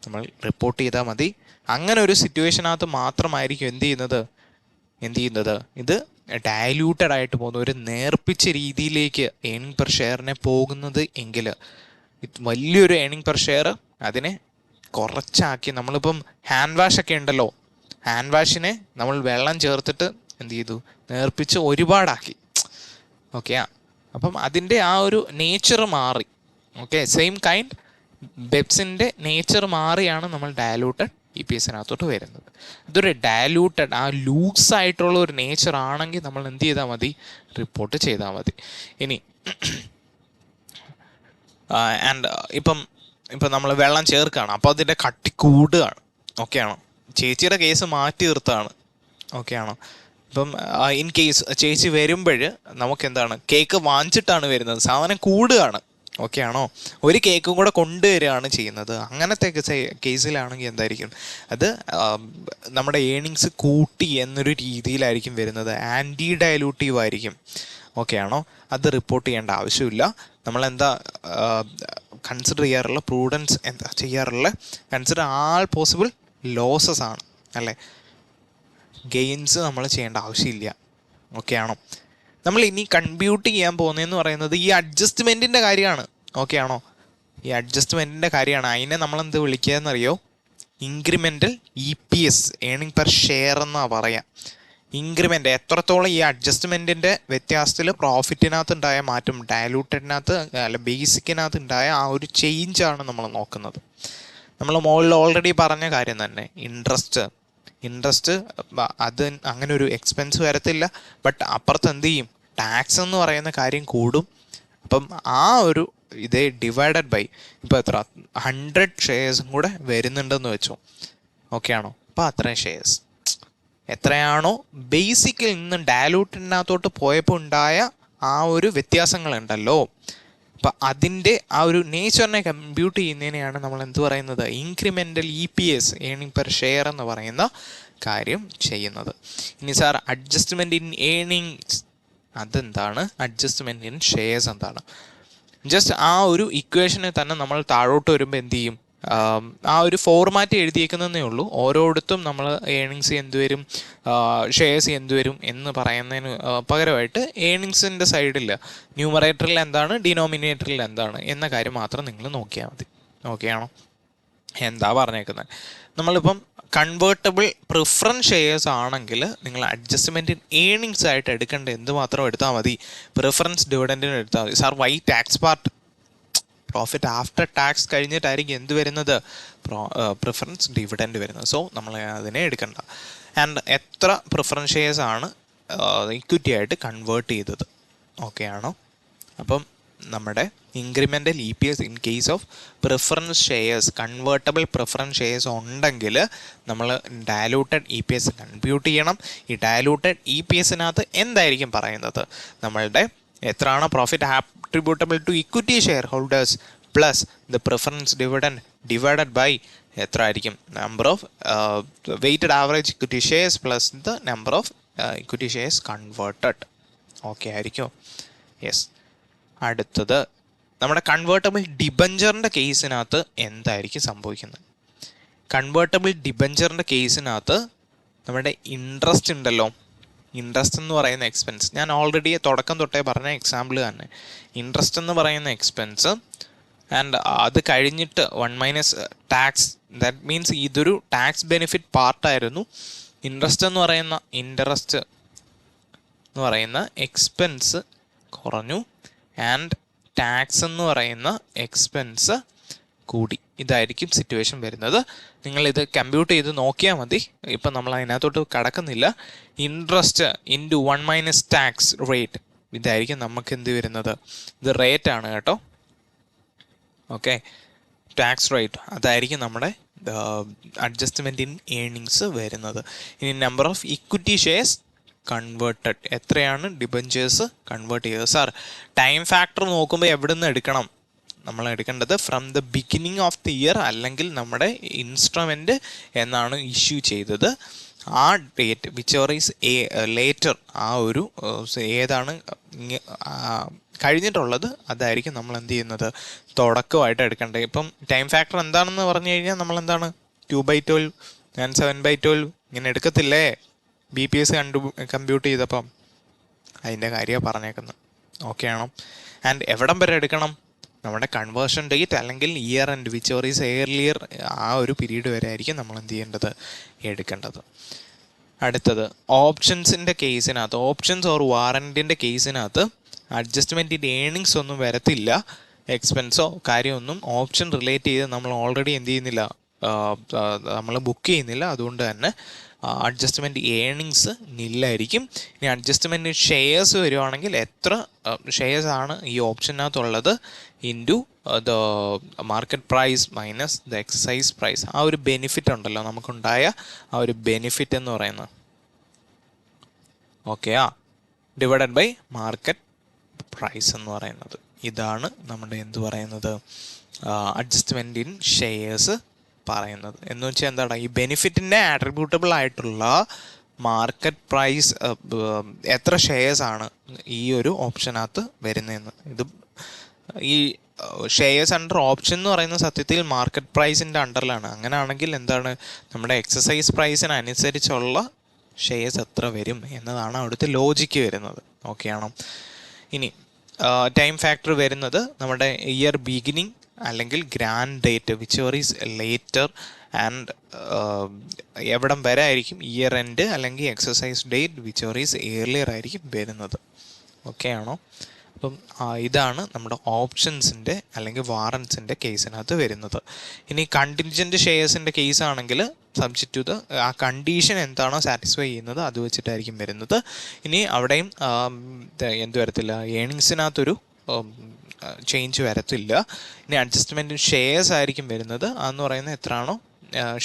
നമ്മൾ റിപ്പോർട്ട് ചെയ്താൽ മതി. അങ്ങനെ ഒരു സിറ്റുവേഷനകത്ത് മാത്രമായിരിക്കും എന്ത് ചെയ്യുന്നത്? ഇത് ഡയലൂട്ടഡ് ആയിട്ട് പോകുന്ന ഒരു നേർപ്പിച്ച രീതിയിലേക്ക് ഏണിംഗ് പെർ ഷെയറിനെ പോകുന്നത് എങ്കിൽ, വലിയൊരു ഏണിംഗ് പെർ ഷെയർ അതിനെ കുറച്ചാക്കി, നമ്മളിപ്പം ഹാൻഡ് വാഷ് ഒക്കെ ഉണ്ടല്ലോ, ഹാൻഡ് വാഷിനെ നമ്മൾ വെള്ളം ചേർത്തിട്ട് എന്ത് ചെയ്തു? നേർപ്പിച്ച് ഒരുപാടാക്കി. ഓക്കെ, അപ്പം അതിൻ്റെ ആ ഒരു നേച്ചർ മാറി. ഓക്കെ, സെയിം കൈൻഡ് ബെപ്സിൻ്റെ നേച്ചർ മാറിയാണ് നമ്മൾ ഡയലൂട്ടഡ് ഇ പി എസിനകത്തോട്ട് വരുന്നത്. ഇതൊരു ഡയലൂട്ടഡ്, ആ ലൂസായിട്ടുള്ള ഒരു നേച്ചർ ആണെങ്കിൽ നമ്മൾ എന്ത് ചെയ്താൽ മതി? റിപ്പോർട്ട് ചെയ്താൽ മതി. ഇനി ആൻഡ് ഇപ്പം നമ്മൾ വെള്ളം ചേർക്കുകയാണ്, അപ്പോൾ അതിൻ്റെ കട്ടി കൂടുകയാണ്. ഓക്കെ ആണോ? ചേച്ചിയുടെ കേസ് മാറ്റി നിർത്താണ്. ഓക്കെ ആണോ? ഇപ്പം ഇൻ കേസ് ചേച്ചി വരുമ്പോൾ നമുക്ക് എന്താണ്, കേക്ക് വാങ്ങിച്ചിട്ടാണ് വരുന്നത്, സാധനം കൂടുകയാണ്. ഓക്കെ ആണോ? ഒരു കേക്കും കൂടെ കൊണ്ടുവരികയാണ് ചെയ്യുന്നത്. അങ്ങനത്തെ കേസിലാണെങ്കിൽ എന്തായിരിക്കും അത്? നമ്മുടെ ഏണിങ്സ് കൂട്ടി എന്നൊരു രീതിയിലായിരിക്കും വരുന്നത്. ആൻറ്റി ഡയലൂട്ടീവ് ആയിരിക്കും. ഓക്കെ ആണോ? അത് റിപ്പോർട്ട് ചെയ്യേണ്ട ആവശ്യമില്ല. നമ്മളെന്താ കൺസിഡർ ചെയ്യാറുള്ള, പ്രൂഡൻസ് എന്താ ചെയ്യാറുള്ള, കൺസിഡർ ആൾ പോസിബിൾ ലോസസ് ആണ് അല്ലേ. ഗെയിൻസ് നമ്മൾ ചെയ്യേണ്ട ആവശ്യമില്ല. ഓക്കെ ആണോ? നമ്മൾ ഇനി കമ്പ്യൂട്ട് ചെയ്യാൻ പോകുന്നതെന്ന് പറയുന്നത് ഈ അഡ്ജസ്റ്റ്മെൻറ്റിൻ്റെ കാര്യമാണ്. ഓക്കെ ആണോ? ഈ അഡ്ജസ്റ്റ്മെൻറ്റിൻ്റെ കാര്യമാണ്. അതിനെ നമ്മളെന്ത് വിളിക്കുക എന്നറിയോ? Incremental E P S, earning per share എന്നാണ് പറയാം. ഇൻക്രിമെൻ്റ് എത്രത്തോളം ഈ അഡ്ജസ്റ്റ്മെൻറ്റിൻ്റെ വ്യത്യാസത്തിൽ പ്രോഫിറ്റിനകത്ത് ഉണ്ടായ മാറ്റം, ഡയലൂട്ടഡിനകത്ത് അല്ല ബേസിക്കിനകത്ത് ഉണ്ടായ ആ ഒരു ചേഞ്ചാണ് നമ്മൾ നോക്കുന്നത്. നമ്മൾ മുകളിൽ ഓൾറെഡി പറഞ്ഞ കാര്യം തന്നെ, ഇൻട്രസ്റ്റ് അത് അങ്ങനെ ഒരു എക്സ്പെൻസ് വരത്തില്ല. ബട്ട് അപ്പുറത്ത് എന്ത് ചെയ്യും? ടാക്സ് എന്ന് പറയുന്ന കാര്യം കൂടും. അപ്പം ആ ഒരു ഇതേ ഡിവൈഡഡ് ബൈ ഇപ്പോൾ എത്ര 100 ഷെയർസും കൂടെ വരുന്നുണ്ടെന്ന് വെച്ചോ. ഓക്കെ ആണോ? അപ്പോൾ അത്രയും ഷെയർസ് എത്രയാണോ ബേസിക്കിൽ നിന്ന് ഡയലൂട്ടിനകത്തോട്ട് പോയപ്പോൾ ഉണ്ടായ ആ ഒരു വ്യത്യാസങ്ങളുണ്ടല്ലോ, അപ്പം അതിൻ്റെ ആ ഒരു നേച്ചറിനെ കമ്പ്യൂട്ട് ചെയ്യുന്നതിനെയാണ് നമ്മൾ എന്ത് പറയുന്നത്? Incremental E P S, earning per share എന്ന് പറയുന്ന കാര്യം ചെയ്യുന്നത്. ഇനി സാർ അഡ്ജസ്റ്റ്മെൻറ്റ് ഇൻ ഏണിങ്സ് അതെന്താണ്? അഡ്ജസ്റ്റ്മെൻറ്റ് ഇൻ ഷെയർസ് എന്താണ്? ജസ്റ്റ് ആ ഒരു ഇക്വേഷനെ തന്നെ നമ്മൾ താഴോട്ട് വരുമ്പോൾ എന്ത് ചെയ്യും? ആ ഒരു ഫോർമാറ്റ് എഴുതിയേക്കുന്നതേ ഉള്ളൂ. ഓരോടത്തും നമ്മൾ ഏണിങ്സ് എന്തുവരും, ഷെയർസ് എന്തുവരും എന്ന് പറയുന്നതിന് പകരമായിട്ട് ഏണിങ്സിൻ്റെ സൈഡിൽ ന്യൂമറേറ്ററിൽ എന്താണ്, ഡിനോമിനേറ്ററിൽ എന്താണ് എന്ന കാര്യം മാത്രം നിങ്ങൾ നോക്കിയാൽ മതി. ഓക്കെ ആണോ? എന്താ പറഞ്ഞേക്കുന്നത്? നമ്മളിപ്പം കൺവേർട്ടബിൾ പ്രിഫറൻസ് ഷെയർസ് ആണെങ്കിൽ നിങ്ങൾ അഡ്ജസ്റ്റ്മെൻറ്റ് ഇൻ ഏണിങ്സ് ആയിട്ട് എടുക്കേണ്ട എന്ത് മാത്രം എടുത്താൽ മതി, പ്രിഫറൻസ് ഡിവിഡൻറ്റിന് എടുത്താൽ മതി. Sir why tax part? Profit after tax കഴിഞ്ഞിട്ടായിരിക്കും എന്ത് വരുന്നത്, പ്രിഫറൻസ് ഡിവിഡൻറ്റ് വരുന്നത്. സോ നമ്മൾ അതിനെ എടുക്കണ്ട. ആൻഡ് എത്ര പ്രിഫറൻസ് ഷെയർസ് ആണ് ഇക്വിറ്റി ആയിട്ട് കൺവേർട്ട് ചെയ്തത്, ഓക്കെ ആണോ? അപ്പം നമ്മുടെ incremental E P S in case of preference shares, convertible preference shares ഉണ്ടെങ്കിൽ നമ്മൾ diluted E P S compute ചെയ്യണം. ഈ ഡയലൂട്ടഡ് ഇ പി എസിനകത്ത് എന്തായിരിക്കും പറയുന്നത്, നമ്മളുടെ എത്രയാണ് profit attributable to equity share holders plus the preference dividend divided by എത്ര ആയിരിക്കും, number of weighted average equity shares plus the number of equity shares converted. Okay ആയിരിക്കും? Yes. അടുത്തത് നമ്മുടെ കൺവേർട്ടബിൾ ഡിബഞ്ചറിൻ്റെ കേസിനകത്ത് എന്തായിരിക്കും സംഭവിക്കുന്നത്? കൺവേർട്ടബിൾ ഡിബഞ്ചറിൻ്റെ കേസിനകത്ത് നമ്മുടെ ഇൻട്രസ്റ്റ് ഉണ്ടല്ലോ, ഇൻട്രസ്റ്റ് എന്ന് പറയുന്ന എക്സ്പെൻസ്, ഞാൻ ഓൾറെഡി തുടക്കം തൊട്ടേ പറഞ്ഞ എക്സാമ്പിൾ തന്നെ, ഇൻട്രസ്റ്റ് എന്ന് പറയുന്ന എക്സ്പെൻസ് ആൻഡ് അത് കഴിഞ്ഞിട്ട് 1 - ടാക്സ്, ദാറ്റ് മീൻസ് ഇതൊരു ടാക്സ് ബെനിഫിറ്റ് പാർട്ടായിരുന്നു. ഇൻട്രസ്റ്റ് എന്ന് പറയുന്ന എക്സ്പെൻസ് കുറഞ്ഞു ആൻഡ് ടാക്സ് എന്ന് പറയുന്ന എക്സ്പെൻസ് കൂടി. ഇതായിരിക്കും സിറ്റുവേഷൻ വരുന്നത്. നിങ്ങളിത് കമ്പ്യൂട്ട് ചെയ്ത് നോക്കിയാൽ മതി. ഇപ്പം നമ്മൾ അതിനകത്തോട്ട് കടക്കുന്നില്ല. ഇൻട്രസ്റ്റ് ഇൻറ്റു 1 - ടാക്സ് റേറ്റ്, ഇതായിരിക്കും നമുക്ക് എന്ത് വരുന്നത്, ഇത് റേറ്റ് ആണ് കേട്ടോ. ഓക്കെ, ടാക്സ് റേറ്റ് അതായിരിക്കും നമ്മുടെ അഡ്ജസ്റ്റ്മെൻറ്റ് ഇൻ ഏണിങ്സ് വരുന്നത്. ഇനി number of equity shares converted, എത്രയാണ് ഡിബഞ്ചേഴ്സ് കൺവേർട്ട് ചെയ്തത്? സാർ ടൈം ഫാക്ടർ നോക്കുമ്പോൾ എവിടെ നിന്ന് എടുക്കണം? നമ്മൾ എടുക്കേണ്ടത് from the beginning of the year, അല്ലെങ്കിൽ നമ്മുടെ ഇൻസ്ട്രുമെൻ്റ് എന്നാണ് ഇഷ്യൂ ചെയ്തത് ആ date which or is later, ആ ഒരു ഏതാണ് കഴിഞ്ഞിട്ടുള്ളത് അതായിരിക്കും നമ്മൾ എന്ത് ചെയ്യുന്നത്, തുടക്കമായിട്ട് എടുക്കേണ്ടത്. ഇപ്പം ടൈം ഫാക്ടർ എന്താണെന്ന് പറഞ്ഞു കഴിഞ്ഞാൽ നമ്മൾ എന്താണ് 2/12 and 7/12 ഇങ്ങനെ എടുക്കത്തില്ലേ ബി പി എസ് കമ്പ്യൂട്ട് ചെയ്തപ്പം? അതിൻ്റെ കാര്യമാണ് പറഞ്ഞേക്കുന്നത്. ഓക്കെ ആണോ? ആൻഡ് എവിടം വരെ എടുക്കണം? നമ്മുടെ കൺവേർഷൻ ഡേറ്റ് അല്ലെങ്കിൽ year and which or is earlier, ആ ഒരു പീരീഡ് വരെ ആയിരിക്കും നമ്മൾ എന്ത് ചെയ്യേണ്ടത്, എടുക്കേണ്ടത്. അടുത്തത് ഓപ്ഷൻസിൻ്റെ കേസിനകത്ത്, ഓപ്ഷൻസ് ഓർ വാറൻറ്റിൻ്റെ കേസിനകത്ത് അഡ്ജസ്റ്റ്മെൻറ്റ് ഇൻ ഏണിങ്സ് ഒന്നും വരത്തില്ല, എക്സ്പെൻസോ കാര്യമൊന്നും ഓപ്ഷൻ റിലേറ്റ് ചെയ്ത് നമ്മൾ ഓൾറെഡി എന്ത് ചെയ്യുന്നില്ല, നമ്മൾ ബുക്ക് ചെയ്യുന്നില്ല. അതുകൊണ്ട് തന്നെ അഡ്ജസ്റ്റ്മെൻറ്റ് ഏണിങ്സ് നില്ലായിരിക്കും. ഇനി അഡ്ജസ്റ്റ്മെൻറ്റ് ഷെയർസ് വരുവാണെങ്കിൽ എത്ര ഷെയർസ് ആണ് ഈ ഓപ്ഷനകത്തുള്ളത് into the market price minus the exercise price, ആ ഒരു ബെനിഫിറ്റ് ഉണ്ടല്ലോ നമുക്കുണ്ടായ ആ ഒരു ബെനിഫിറ്റ് എന്ന് പറയുന്നത്, okay divided by market price എന്ന് പറയുന്നത്. ഇതാണ് നമ്മുടെ എന്ത് പറയുന്നത്, അഡ്ജസ്റ്റ്മെൻറ്റ് ഇൻ ഷെയർസ് പറയുന്നത്. എന്ന് വെച്ചാൽ എന്താണ്, ഈ ബെനിഫിറ്റിൻ്റെ ആട്രിബ്യൂട്ടബിൾ ആയിട്ടുള്ള മാർക്കറ്റ് പ്രൈസ് എത്ര ഷെയർസ് ആണ് ഈ ഒരു ഓപ്ഷനകത്ത് വരുന്നതെന്ന്. ഇത് ഈ ഷെയർസ് അണ്ടർ ഓപ്ഷൻ എന്ന് പറയുന്ന സത്യത്തിൽ മാർക്കറ്റ് പ്രൈസിൻ്റെ അണ്ടറിലാണ്. അങ്ങനെയാണെങ്കിൽ എന്താണ്, നമ്മുടെ എക്സസൈസ് പ്രൈസിനനുസരിച്ചുള്ള ഷെയർസ് എത്ര വരും എന്നതാണ് അവിടുത്തെ ലോജിക്ക് വരുന്നത്. ഓക്കെ ആണോ? ഇനി ടൈം ഫാക്ടർ വരുന്നത് നമ്മുടെ ഇയർ ബിഗിനിങ് അല്ലെങ്കിൽ grand date which or is later and എവിടം വരെ ആയിരിക്കും ഇയർ എൻഡ് അല്ലെങ്കിൽ exercise date which or is earlier ആയിരിക്കും വരുന്നത്. ഓക്കെ ആണോ? അപ്പം ഇതാണ് നമ്മുടെ ഓപ്ഷൻസിൻ്റെ അല്ലെങ്കിൽ വാറൻസിൻ്റെ കേസിനകത്ത് വരുന്നത്. ഇനി കണ്ടിൻജൻറ്റ് ഷെയർസിൻ്റെ കേസ് ആണെങ്കിൽ സബ്ജക്റ്റ് ടു ദ ആ കണ്ടീഷൻ എന്താണോ സാറ്റിസ്ഫൈ ചെയ്യുന്നത് അത് വെച്ചിട്ടായിരിക്കും വരുന്നത്. ഇനി അവിടെയും എന്ത് വരത്തില്ല, ഏണിങ്സിനകത്തൊരു ചേഞ്ച് വരത്തില്ല. ഇനി അഡ്ജസ്റ്റ്മെൻറ്റ് ഷെയർസ് ആയിരിക്കും വരുന്നത്. അതെന്ന് പറയുന്നത് എത്രയാണോ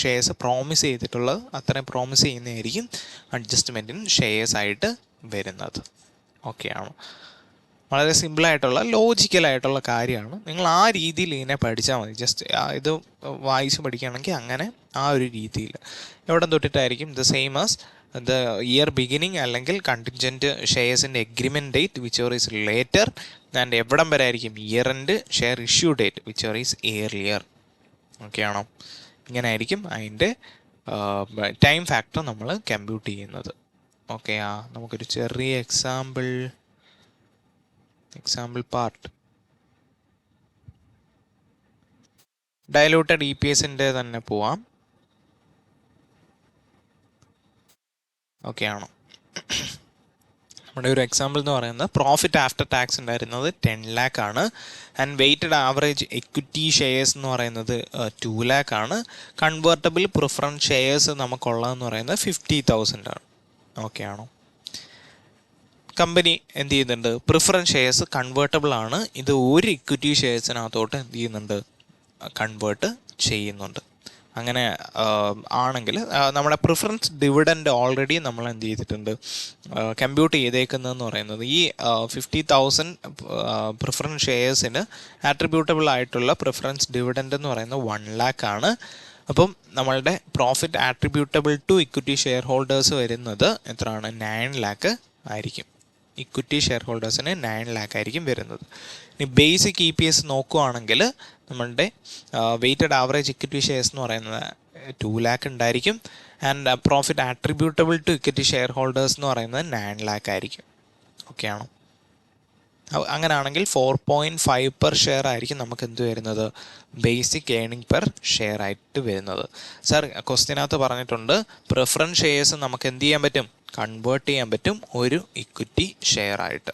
ഷെയർസ് പ്രോമിസ് ചെയ്തിട്ടുള്ളത് അത്രയും പ്രോമിസ് ചെയ്യുന്നതായിരിക്കും അഡ്ജസ്റ്റ്മെൻറ്റിന് ഷെയർസ് ആയിട്ട് വരുന്നത്. ഓക്കെ ആണോ? വളരെ സിമ്പിളായിട്ടുള്ള ലോജിക്കലായിട്ടുള്ള കാര്യമാണ്. നിങ്ങൾ ആ രീതിയിൽ ഇതിനെ പഠിച്ചാൽ മതി. ജസ്റ്റ് ഇത് വായിച്ച് പഠിക്കുകയാണെങ്കിൽ അങ്ങനെ ആ ഒരു രീതിയിൽ എവിടെ തൊട്ടിട്ടായിരിക്കും the same as the year beginning അല്ലെങ്കിൽ കണ്ടിൻജൻറ്റ് ഷെയർസിൻ്റെ agreement date which or is later and എവിടം വരെ ആയിരിക്കും year end share issue date which or is earlier. Okay ആണോ? ഇങ്ങനെ ആയിരിക്കും അതിൻ്റെ ടൈം ഫാക്ടർ നമ്മൾ കമ്പ്യൂട്ട് ചെയ്യുന്നത്. ഓക്കെ, നമുക്കൊരു ചെറിയ example part diluted E P എസിൻ്റെ തന്നെ പോവാം. ഓക്കെ ആണോ? നമ്മുടെ ഒരു എക്സാമ്പിൾ എന്ന് പറയുന്നത് പ്രോഫിറ്റ് ആഫ്റ്റർ ടാക്സ് ഉണ്ടായിരുന്നത് 10 lakh ആണ്. And weighted average equity shares എന്ന് പറയുന്നത് 2 lakh ആണ്. കൺവേർട്ടബിൾ പ്രിഫറൻസ് ഷെയർസ് നമുക്കുള്ളതെന്ന് പറയുന്നത് 50,000 ആണ്. ഓക്കെ ആണോ? കമ്പനി എന്ത് ചെയ്യുന്നുണ്ട്? പ്രിഫറൻസ് ഷെയർസ് കൺവേർട്ടബിൾ ആണ്. ഇത് ഒരു ഇക്വിറ്റി ഷെയർസിനകത്തോട്ട് എന്ത് ചെയ്യുന്നുണ്ട്? കൺവേർട്ട് ചെയ്യുന്നുണ്ട്. അങ്ങനെ ആണെങ്കിൽ നമ്മുടെ പ്രിഫറൻസ് ഡിവിഡൻഡ് ഓൾറെഡി നമ്മൾ എന്ത് ചെയ്തിട്ടുണ്ട്? കമ്പ്യൂട്ട് ചെയ്തേക്കുന്നതെന്ന് പറയുന്നത് ഈ 50,000 പ്രിഫറൻസ് ഷെയർസിന് ആട്രിബ്യൂട്ടബിൾ ആയിട്ടുള്ള പ്രിഫറൻസ് ഡിവിഡൻഡ് എന്ന് പറയുന്നത് 1 lakh ആണ്. അപ്പം നമ്മളുടെ profit attributable to equity share holders വരുന്നത് എത്രയാണ്? 9 lakh ആയിരിക്കും. ഇക്വിറ്റി ഷെയർ ഹോൾഡേഴ്സിന് 9 lakh ആയിരിക്കും വരുന്നത്. ഇനി ബേസിക് EPS നോക്കുകയാണെങ്കിൽ നമ്മളുടെ വെയ്റ്റഡ് ആവറേജ് ഇക്വിറ്റി ഷെയർസ് എന്ന് പറയുന്നത് 2 lakh ഉണ്ടായിരിക്കും. And profit attributable to equity share holders എന്ന് പറയുന്നത് 9 lakh ആയിരിക്കും. ഓക്കെ ആണോ? അങ്ങനെയാണെങ്കിൽ 4.5 പെർ ഷെയർ ആയിരിക്കും നമുക്ക് എന്ത് വരുന്നത്? ബേസിക് ഏണിംഗ് പെർ ഷെയർ ആയിട്ട് വരുന്നത്. സാർ ക്വസ്റ്റ്യനകത്ത് പറഞ്ഞിട്ടുണ്ട് പ്രിഫറൻസ് ഷെയർസ് നമുക്ക് എന്ത് ചെയ്യാൻ പറ്റും? കൺവേർട്ട് ചെയ്യാൻ പറ്റും ഒരു ഇക്വിറ്റി ഷെയർ ആയിട്ട്.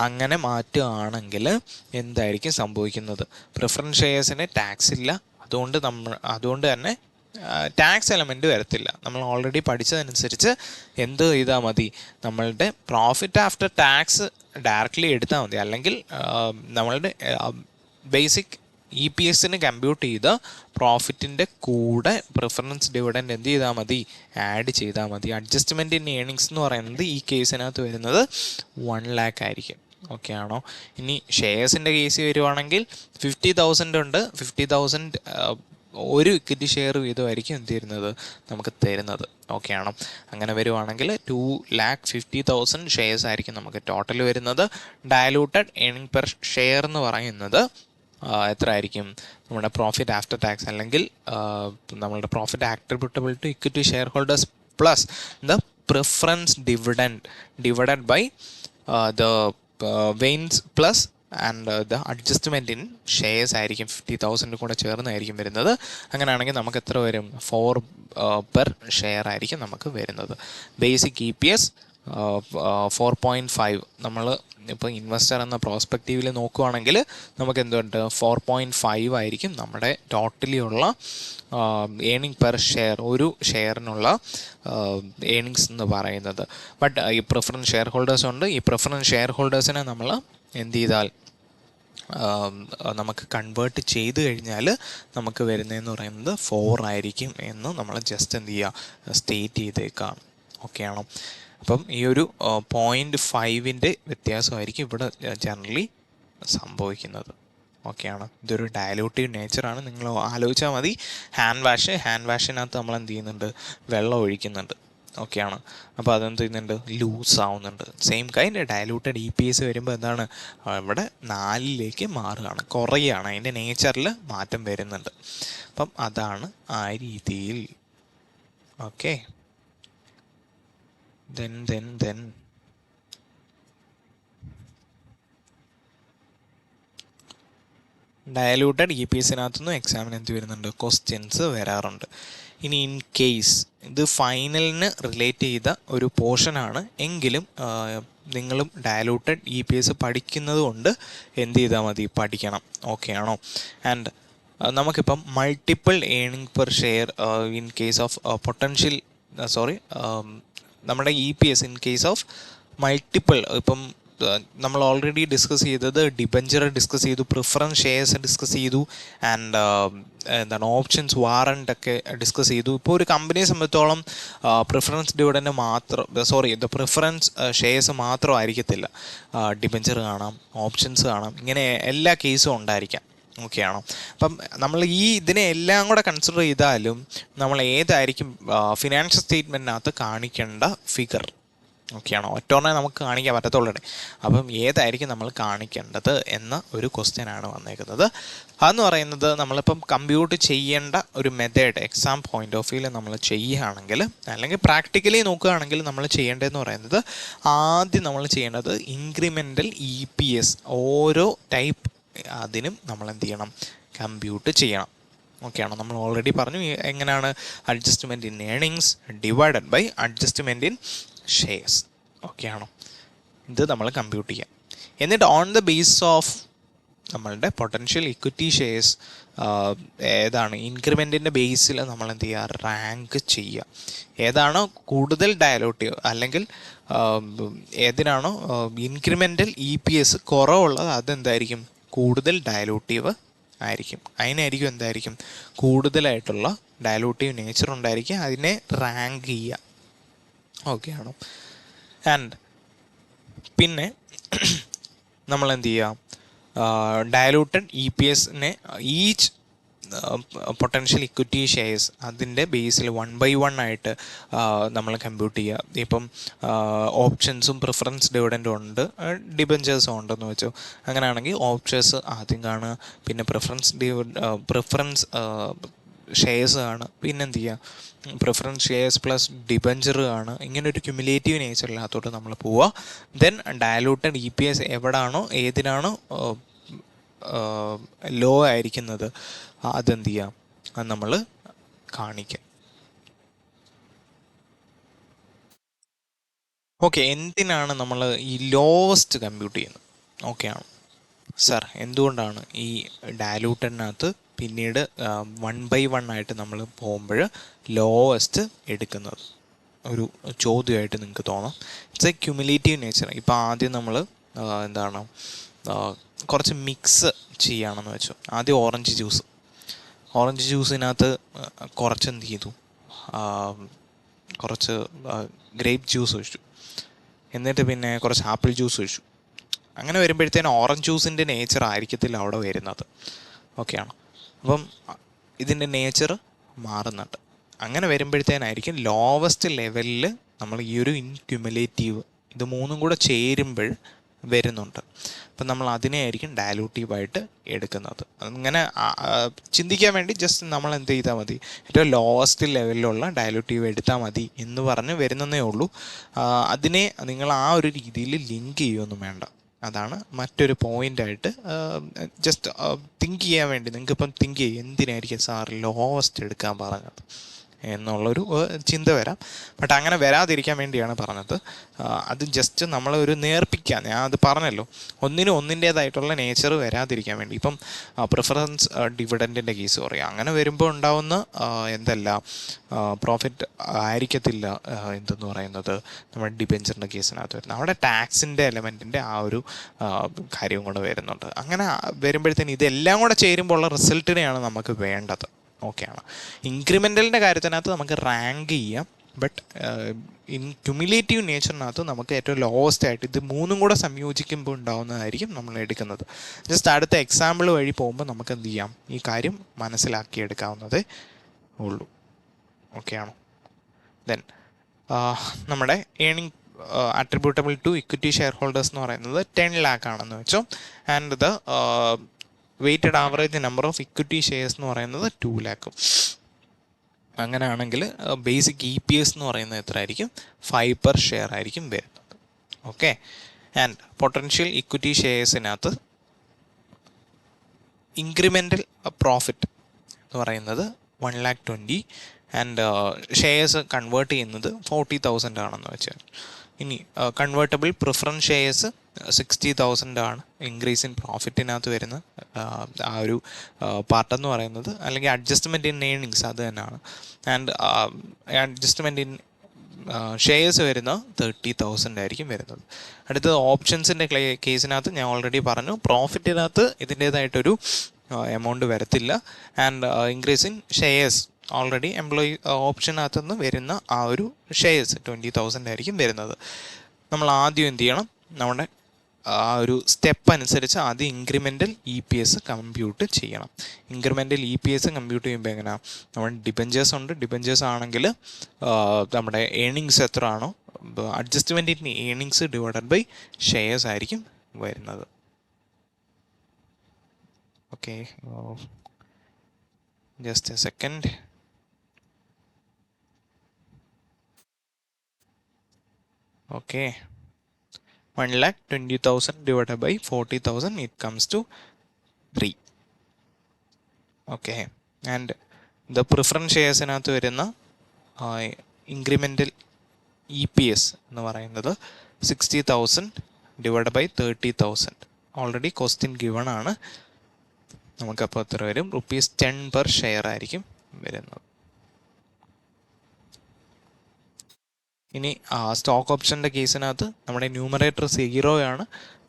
അങ്ങനെ മാറ്റുകയാണെങ്കിൽ എന്തായിരിക്കും സംഭവിക്കുന്നത്? പ്രിഫറൻസ് ഷെയർസിന് ടാക്സ് ഇല്ല. അതുകൊണ്ട് തന്നെ ടാക്സ് എലമെൻറ്റ് വരത്തില്ല. നമ്മൾ ഓൾറെഡി പഠിച്ചതനുസരിച്ച് എന്ത് ചെയ്താൽ മതി? നമ്മളുടെ പ്രോഫിറ്റ് ആഫ്റ്റർ ടാക്സ് ഡയറക്റ്റ്ലി എടുത്താൽ മതി. അല്ലെങ്കിൽ നമ്മളുടെ ബേസിക് EPSന് കമ്പ്യൂട്ട് ചെയ്ത് പ്രോഫിറ്റിൻ്റെ കൂടെ പ്രിഫറൻസ് ഡിവിഡൻഡ് എന്ത് ചെയ്താൽ മതി? ആഡ് ചെയ്താൽ മതി. അഡ്ജസ്റ്റ്മെൻറ്റ് ഇൻ ഏണിങ്സ് എന്ന് പറയുന്നത് ഈ കേസിനകത്ത് വരുന്നത് 1 lakh ആയിരിക്കും. ഓക്കെ ആണോ? ഇനി ഷെയർസിൻ്റെ കേസ് വരുവാണെങ്കിൽ 50,000 ഉണ്ട്. 50,000 ഒരു ഇക്വിറ്റി ഷെയർ വീതമായിരിക്കും എന്ത് ചെയ്യുന്നത്? നമുക്ക് തരുന്നത്. ഓക്കെ ആണോ? അങ്ങനെ വരുവാണെങ്കിൽ 2,50,000 ഷെയർസ് ആയിരിക്കും നമുക്ക് ടോട്ടൽ വരുന്നത്. ഡയലൂട്ടഡ് ഏണിംഗ് പെർ ഷെയർ എന്ന് പറയുന്നത് എത്ര ആയിരിക്കും? നമ്മുടെ പ്രോഫിറ്റ് ആഫ്റ്റർ ടാക്സ് അല്ലെങ്കിൽ നമ്മളുടെ profit attributable to equity share holders plus the preference dividend divided by the veins plus and the adjustment in shares ആയിരിക്കും 50,000 കൂടെ ചേർന്നായിരിക്കും വരുന്നത്. അങ്ങനെയാണെങ്കിൽ നമുക്ക് എത്ര വരും? 4 പെർ ഷെയർ ആയിരിക്കും നമുക്ക് വരുന്നത്. Basic EPS 4.5. നമ്മൾ ഇപ്പോൾ ഇൻവെസ്റ്റർ എന്ന പ്രോസ്പെക്റ്റീവിൽ നോക്കുകയാണെങ്കിൽ നമുക്ക് എന്തുണ്ട്? 4.5 ആയിരിക്കും നമ്മുടെ ടോട്ടലി ഉള്ള ഏണിംഗ് പെർ ഷെയർ, ഒരു ഷെയറിനുള്ള ഏണിങ്സ് എന്ന് പറയുന്നത്. ബട്ട് ഈ പ്രിഫറൻസ് ഷെയർ ഹോൾഡേഴ്സ് ഉണ്ട്. ഈ പ്രിഫറൻസ് ഷെയർ ഹോൾഡേഴ്സിനെ നമ്മൾ എന്ത് ചെയ്താൽ നമുക്ക് കൺവേർട്ട് ചെയ്ത് കഴിഞ്ഞാൽ നമുക്ക് വരുന്നതെന്ന് പറയുന്നത് 4 ആയിരിക്കും എന്ന് നമ്മൾ ജസ്റ്റ് എന്ത് ചെയ്യുക? സ്റ്റേറ്റ് ചെയ്തേക്കാം. ഓക്കെ ആണോ? അപ്പം ഈ ഒരു 0.5ൻ്റെ വ്യത്യാസമായിരിക്കും ഇവിടെ ജനറലി സംഭവിക്കുന്നത്. ഓക്കെ ആണോ? ഇതൊരു ഡയലൂട്ടീവ് നേച്ചറാണ്. നിങ്ങൾ ആലോചിച്ചാൽ മതി. ഹാൻഡ് വാഷിനകത്ത് നമ്മൾ എന്ത് ചെയ്യുന്നുണ്ട്? വെള്ളം ഒഴിക്കുന്നുണ്ട്. ഓക്കെ ആണ്. അപ്പോൾ അതെന്ത് ചെയ്യുന്നുണ്ട്? ലൂസ് ആവുന്നുണ്ട്. സെയിം കൈൻഡ് ഡയലൂട്ടഡ് EPS വരുമ്പോൾ എന്താണ്? ഇവിടെ 4ലേക്ക് മാറുകയാണ്, കുറയുകയാണ്. അതിൻ്റെ നേച്ചറിൽ മാറ്റം വരുന്നുണ്ട്. അപ്പം അതാണ് ആ രീതിയിൽ. ഓക്കെ, ദെൻ ഡയലൂട്ടഡ് EPSനകത്തുനിന്ന് എക്സാമിന് എന്ത് വരുന്നുണ്ട്? ക്വസ്റ്റ്യൻസ് വരാറുണ്ട്. ഇനി ഇൻ കേസ് ഇത് ഫൈനലിന് റിലേറ്റ് ചെയ്ത ഒരു പോർഷനാണ് എങ്കിലും നിങ്ങളും ഡയലൂട്ടഡ് EPS പഠിക്കുന്നത് കൊണ്ട് എന്ത് ചെയ്താൽ മതി? പഠിക്കണം. ഓക്കെ ആണോ? ആൻഡ് നമുക്കിപ്പം multiple earning per share in case of potential നമ്മുടെ EPS in case of multiple, ഇപ്പം നമ്മൾ ഓൾറെഡി ഡിസ്കസ് ചെയ്തത് ഡിബഞ്ചർ ഡിസ്കസ് ചെയ്തു, പ്രിഫറൻസ് ഷെയർസ് ഡിസ്കസ് ചെയ്തു, ആൻഡ് എന്താണ് ഓപ്ഷൻസ് വാറണ്ട് ഒക്കെ ഡിസ്കസ് ചെയ്തു. ഇപ്പോൾ ഒരു കമ്പനിയെ സംബന്ധിച്ചോളം പ്രിഫറൻസ് ഡിവിഡൻഡ് പ്രിഫറൻസ് ഷെയർസ് മാത്രം ആയിരിക്കത്തില്ല. ഡിബഞ്ചർ കാണാം, ഓപ്ഷൻസ് കാണാം, ഇങ്ങനെ എല്ലാ കേസും ഉണ്ടായിരിക്കാം. ഓക്കെ ആണോ? അപ്പം നമ്മൾ ഇതിനെ എല്ലാം കൂടെ കൺസിഡർ ചെയ്താലും നമ്മൾ ഏതായിരിക്കും ഫിനാൻഷ്യൽ സ്റ്റേറ്റ്മെൻറ്റിനകത്ത് കാണിക്കേണ്ട ഫിഗർ? ഓക്കെ ആണോ? ഒറ്റോണേ നമുക്ക് കാണിക്കാൻ പറ്റത്തുള്ളൂ. അപ്പം ഏതായിരിക്കും നമ്മൾ കാണിക്കേണ്ടത് എന്ന ഒരു ക്വസ്റ്റ്യനാണ് വന്നേക്കുന്നത്. അതെന്ന് പറയുന്നത് നമ്മളിപ്പം കമ്പ്യൂട്ട് ചെയ്യേണ്ട ഒരു മെത്തേഡ് എക്സാം പോയിൻ്റ് ഓഫ് വ്യൂവിൽ നമ്മൾ ചെയ്യുകയാണെങ്കിൽ, അല്ലെങ്കിൽ പ്രാക്ടിക്കലി നോക്കുകയാണെങ്കിൽ നമ്മൾ ചെയ്യേണ്ടതെന്ന് പറയുന്നത്, ആദ്യം നമ്മൾ ചെയ്യേണ്ടത് ഇൻക്രിമെൻ്റൽ EPS ഓരോ ടൈപ്പ് അതിനും നമ്മൾ എന്ത് ചെയ്യണം? കമ്പ്യൂട്ട് ചെയ്യണം. ഓക്കെയാണോ? നമ്മൾ ഓൾറെഡി പറഞ്ഞു എങ്ങനെയാണ് adjustment in earnings divided by adjustment in shares. ഓക്കെയാണോ? ഇത് നമ്മൾ കമ്പ്യൂട്ട് ചെയ്യാം. എന്നിട്ട് ഓൺ ദ ബേസ് ഓഫ് നമ്മളുടെ പൊട്ടൻഷ്യൽ ഇക്വിറ്റി ഷെയർസ് ഏതാണ് ഇൻക്രിമെൻറ്റിൻ്റെ ബേസിൽ നമ്മൾ എന്ത് ചെയ്യുക, റാങ്ക് ചെയ്യുക. ഏതാണോ കൂടുതൽ ഡയലൂട്ടീവ് അല്ലെങ്കിൽ ഏതിനാണോ ഇൻക്രിമെൻ്റൽ EPS കുറവുള്ളത് അതെന്തായിരിക്കും, കൂടുതൽ ഡയലൂട്ടീവ് ആയിരിക്കും. അതിനായിരിക്കും എന്തായിരിക്കും കൂടുതലായിട്ടുള്ള ഡയലൂട്ടീവ് നേച്ചർ ഉണ്ടായിരിക്കും, അതിനെ റാങ്ക് ചെയ്യുക. ഓക്കെ ആണോ? ആൻഡ് പിന്നെ നമ്മൾ എന്ത് ചെയ്യുക, ഡയലൂട്ടഡ് EPSനെ ഈച്ച് പൊട്ടൻഷ്യൽ ഇക്വിറ്റി ഷെയർസ് അതിൻ്റെ ബേസിൽ 1/1 ആയിട്ട് നമ്മൾ കമ്പ്യൂട്ട് ചെയ്യുക. ഇപ്പം ഓപ്ഷൻസും പ്രിഫറൻസ് ഡിവിഡൻറ്റും ഉണ്ട്, ഡിബഞ്ചേഴ്സും ഉണ്ടെന്ന് വെച്ചോ. അങ്ങനെയാണെങ്കിൽ ഓപ്ഷൻസ് ആദ്യം കാണുക, പിന്നെ പ്രിഫറൻസ് ഷെയർസ് ആണ്, പിന്നെന്ത് ചെയ്യുക പ്രിഫറൻസ് ഷെയർസ് പ്ലസ് ഡിബഞ്ചർ ആണ്. ഇങ്ങനെ ഒരു ക്യുമുലേറ്റീവ് നേച്ചറിനകത്തോട്ട് നമ്മൾ പോവുക. ദെൻ ഡയലൂട്ടഡ് EPS എവിടാണോ ഏതിനാണോ ലോ ആയിരിക്കുന്നത് അതെന്ത് ചെയ്യാം, അത് നമ്മൾ കാണിക്കാം. ഓക്കെ, എന്തിനാണ് നമ്മൾ ഈ ലോവസ്റ്റ് കമ്പ്യൂട്ട് ചെയ്യുന്നത്? ഓക്കെയാണ് സാർ, എന്തുകൊണ്ടാണ് ഈ ഡയലൂട്ടഡിനകത്ത് പിന്നീട് 1/1 ആയിട്ട് നമ്മൾ പോകുമ്പോൾ ലോവസ്റ്റ് എടുക്കുന്നത്? ഒരു ചോദ്യമായിട്ട് നിങ്ങൾക്ക് തോന്നാം. It's A cumulative nature. ഇപ്പോൾ ആദ്യം നമ്മൾ എന്താണ് കുറച്ച് മിക്സ് ചെയ്യുകയാണെന്ന് വെച്ചു. ആദ്യം ഓറഞ്ച് ജ്യൂസിനകത്ത് കുറച്ച് എന്ത് ചെയ്തു, കുറച്ച് ഗ്രേപ്പ് ജ്യൂസ് ഒഴിച്ചു, എന്നിട്ട് പിന്നെ കുറച്ച് ആപ്പിൾ ജ്യൂസ് ഒഴിച്ചു. അങ്ങനെ വരുമ്പോഴത്തേനും ഓറഞ്ച് ജ്യൂസിൻ്റെ നേച്ചർ ആയിരിക്കത്തില്ല അവിടെ വരുന്നത്. ഓക്കെയാണ്. അപ്പം ഇതിൻ്റെ നേച്ചർ മാറുന്നുണ്ട്. അങ്ങനെ വരുമ്പോഴത്തേനായിരിക്കും ലോവസ്റ്റ് ലെവലിൽ നമ്മൾ ഈ ഒരു ഇൻക്യുമുലേറ്റീവ് ഇത് മൂന്നും കൂടെ ചേരുമ്പോൾ വരുന്നുണ്ട്. അപ്പം നമ്മൾ അതിനെയായിരിക്കും ഡയലൂട്ടീവായിട്ട് എടുക്കുന്നത്. അങ്ങനെ ചിന്തിക്കാൻ വേണ്ടി ജസ്റ്റ് നമ്മൾ എന്ത് ചെയ്താൽ മതി, ഏറ്റവും ലോവസ്റ്റ് ലെവലിലുള്ള ഡയലൂട്ടീവ് എടുത്താൽ മതി എന്ന് പറഞ്ഞ് വരുന്നതേ ഉള്ളൂ. അതിനെ നിങ്ങൾ ആ ഒരു രീതിയിൽ ലിങ്ക് ചെയ്യുമൊന്നും വേണ്ട. അതാണ് മറ്റൊരു പോയിൻ്റായിട്ട് ജസ്റ്റ് തിങ്ക് ചെയ്യാൻ വേണ്ടി. നിങ്ങൾക്കിപ്പം തിങ്ക് ചെയ്യും എന്തിനായിരിക്കും സാർ ലോവസ്റ്റ് എടുക്കാൻ പറഞ്ഞത് എന്നുള്ളൊരു ചിന്ത വരാം. ബട്ട് അങ്ങനെ വരാതിരിക്കാൻ വേണ്ടിയാണ് പറഞ്ഞത്. അത് ജസ്റ്റ് നമ്മളൊരു നേർപ്പിക്കാൻ, ഞാൻ അത് പറഞ്ഞല്ലോ, ഒന്നിൻ്റേതായിട്ടുള്ള നേച്ചർ വരാതിരിക്കാൻ വേണ്ടി. ഇപ്പം പ്രിഫറൻസ് ഡിവിഡൻറ്റിൻ്റെ കേസ് പറയാം. അങ്ങനെ വരുമ്പോൾ ഉണ്ടാവുന്ന എന്തല്ല പ്രോഫിറ്റ് ആയിരിക്കത്തില്ല എന്തെന്ന് പറയുന്നത് നമ്മുടെ ഡിബെഞ്ചറിൻ്റെ കേസിനകത്ത് വരുന്നത്. അവിടെ ടാക്സിൻ്റെ എലമെൻറ്റിൻ്റെ ആ ഒരു കാര്യവും കൂടെ വരുന്നുണ്ട്. അങ്ങനെ വരുമ്പോഴത്തേന് ഇതെല്ലാം കൂടെ ചേരുമ്പോൾ ഉള്ള റിസൾട്ടിനെയാണ് നമുക്ക് വേണ്ടത്. ഓക്കെയാണ്. ഇൻക്രിമെൻ്റലിൻ്റെ കാര്യത്തിനകത്ത് നമുക്ക് റാങ്ക് ചെയ്യാം. ബട്ട് ഇൻ ക്യുമുലേറ്റീവ് നേച്ചറിനകത്ത് നമുക്ക് ഏറ്റവും ലോവസ്റ്റ് ആയിട്ട് ഇത് മൂന്നും കൂടെ സംയോജിക്കുമ്പോൾ ഉണ്ടാവുന്നതായിരിക്കും നമ്മൾ എടുക്കുന്നത്. ജസ്റ്റ് അടുത്ത എക്സാമ്പിൾ വഴി പോകുമ്പോൾ നമുക്ക് എന്ത് ചെയ്യാം, ഈ കാര്യം മനസ്സിലാക്കിയെടുക്കാവുന്നതേ ഉള്ളൂ. ഓക്കെയാണോ? ദെൻ നമ്മുടെ earning attributable to equity share holders എന്ന് പറയുന്നത് 10 lakh ആണെന്ന് വെച്ചോ. And the weighted average number of equity shares എന്ന് പറയുന്നത് 2 lakh. അങ്ങനെയാണെങ്കിൽ ബേസിക് EPS എന്ന് പറയുന്നത് എത്ര ആയിരിക്കും, 5 per share ആയിരിക്കും വരുന്നത്. ഓക്കെ. ആൻഡ് പൊട്ടൻഷ്യൽ ഇക്വിറ്റി ഷെയർസിനകത്ത് ഇൻക്രിമെൻ്റൽ പ്രോഫിറ്റ് എന്ന് പറയുന്നത് 1,20,000 ആൻഡ് ഷെയർസ് കൺവേർട്ട് ചെയ്യുന്നത് 40,000 ആണെന്ന് വെച്ചാൽ. ഇനി കൺവേർട്ടബിൾ പ്രിഫറൻസ് ഷെയർസ് 60,000 ആണ് ഇൻക്രീസ് ഇൻ പ്രോഫിറ്റിനകത്ത് വരുന്ന ആ ഒരു പാർട്ടെന്ന് പറയുന്നത്. അല്ലെങ്കിൽ അഡ്ജസ്റ്റ്മെൻറ്റ് ഇൻ ഏണിങ്സ് അത് തന്നെയാണ്. ആൻഡ് അഡ്ജസ്റ്റ്മെൻറ്റ് ഇൻ ഷെയർസ് വരുന്ന 30,000 ആയിരിക്കും വരുന്നത്. അടുത്തത് ഓപ്ഷൻസിൻ്റെ കേസിനകത്ത് ഞാൻ ഓൾറെഡി പറഞ്ഞു, പ്രോഫിറ്റിനകത്ത് ഇതിൻ്റേതായിട്ടൊരു എമൗണ്ട് വരത്തില്ല. And increase in shares already employee ഓപ്ഷനകത്തു നിന്ന് വരുന്ന ആ ഒരു ഷെയർസ് 20,000 ആയിരിക്കും വരുന്നത്. നമ്മൾ ആദ്യം എന്ത് ചെയ്യണം, നമ്മുടെ ആ ഒരു സ്റ്റെപ്പ് അനുസരിച്ച് ആദ്യം ഇൻക്രിമെൻ്റൽ EPS കമ്പ്യൂട്ട് ചെയ്യണം. ഇൻക്രിമെൻ്റൽ EPS കമ്പ്യൂട്ട് ചെയ്യുമ്പോൾ എങ്ങനെയാണ്, നമ്മൾ ഡിബഞ്ചേഴ്സ് ഉണ്ട്, ഡിബഞ്ചേഴ്സ് ആണെങ്കിൽ നമ്മുടെ ഏണിങ്സ് എത്ര ആണോ, adjustment in earnings divided by shares ആയിരിക്കും വരുന്നത്. Okay, just a second. Okay, 1,20,000 divided by 40,000, it comes to 3. Okay, and the preference ഷെയർസിനകത്ത് വരുന്ന ഇൻക്രിമെൻ്റൽ EPS എന്ന് പറയുന്നത് 60,000 divide by 30,000. Already question given ആണ്. നമുക്കപ്പോൾ എത്ര വരും? ₹10 പെർ ഷെയർ ആയിരിക്കും വരുന്നത്. ഇനി സ്റ്റോക്ക് ഓപ്ഷൻ്റെ കേസിനകത്ത് നമ്മുടെ ന്യൂമറേറ്റർ 0 ആണ്.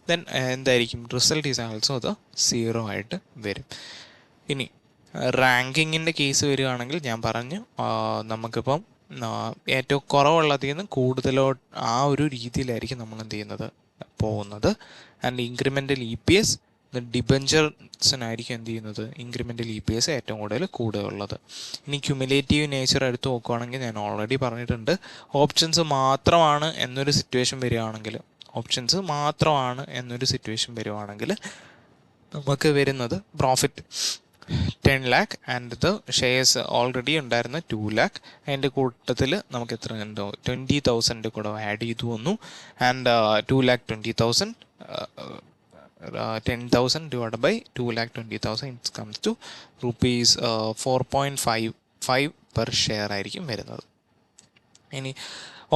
ദെൻ എന്തായിരിക്കും? റിസൾട്ട് ഈസ് ആൾസോ അത് 0 ആയിട്ട് വരും. ഇനി റാങ്കിങ്ങിൻ്റെ കേസ് വരികയാണെങ്കിൽ ഞാൻ പറഞ്ഞു നമുക്കിപ്പം ഏറ്റവും കുറവുള്ളതിൽ നിന്ന് കൂടുതലോ ആ ഒരു രീതിയിലായിരിക്കും നമ്മൾ എന്ത് ചെയ്യുന്നത് പോകുന്നത്. ആൻഡ് ഇൻക്രിമെൻ്റൽ EPS ഡിബഞ്ചേഴ്സിനായിരിക്കും എന്ത് ചെയ്യുന്നത്? ഇൻക്രിമെൻ്റൽ EPS ഏറ്റവും കൂടുതലുള്ളത്. ഇനി ക്യുമുലേറ്റീവ് നേച്ചർ എടുത്ത് നോക്കുകയാണെങ്കിൽ ഞാൻ ഓൾറെഡി പറഞ്ഞിട്ടുണ്ട്, ഓപ്ഷൻസ് മാത്രമാണ് എന്നൊരു സിറ്റുവേഷൻ വരികയാണെങ്കിൽ നമുക്ക് വരുന്നത് profit 10 lakh and the shares already ഉണ്ടായിരുന്ന 2 lakh. അതിൻ്റെ കൂട്ടത്തിൽ നമുക്ക് എത്ര ഉണ്ടോ? 20,000 കൂടെ ആഡ് ചെയ്തു വന്നു. And 2,20,000 10,000 divided by 2,20,000 it comes to rupees 4.55 per share ആയിരിക്കും വരുന്നത്. ഇനി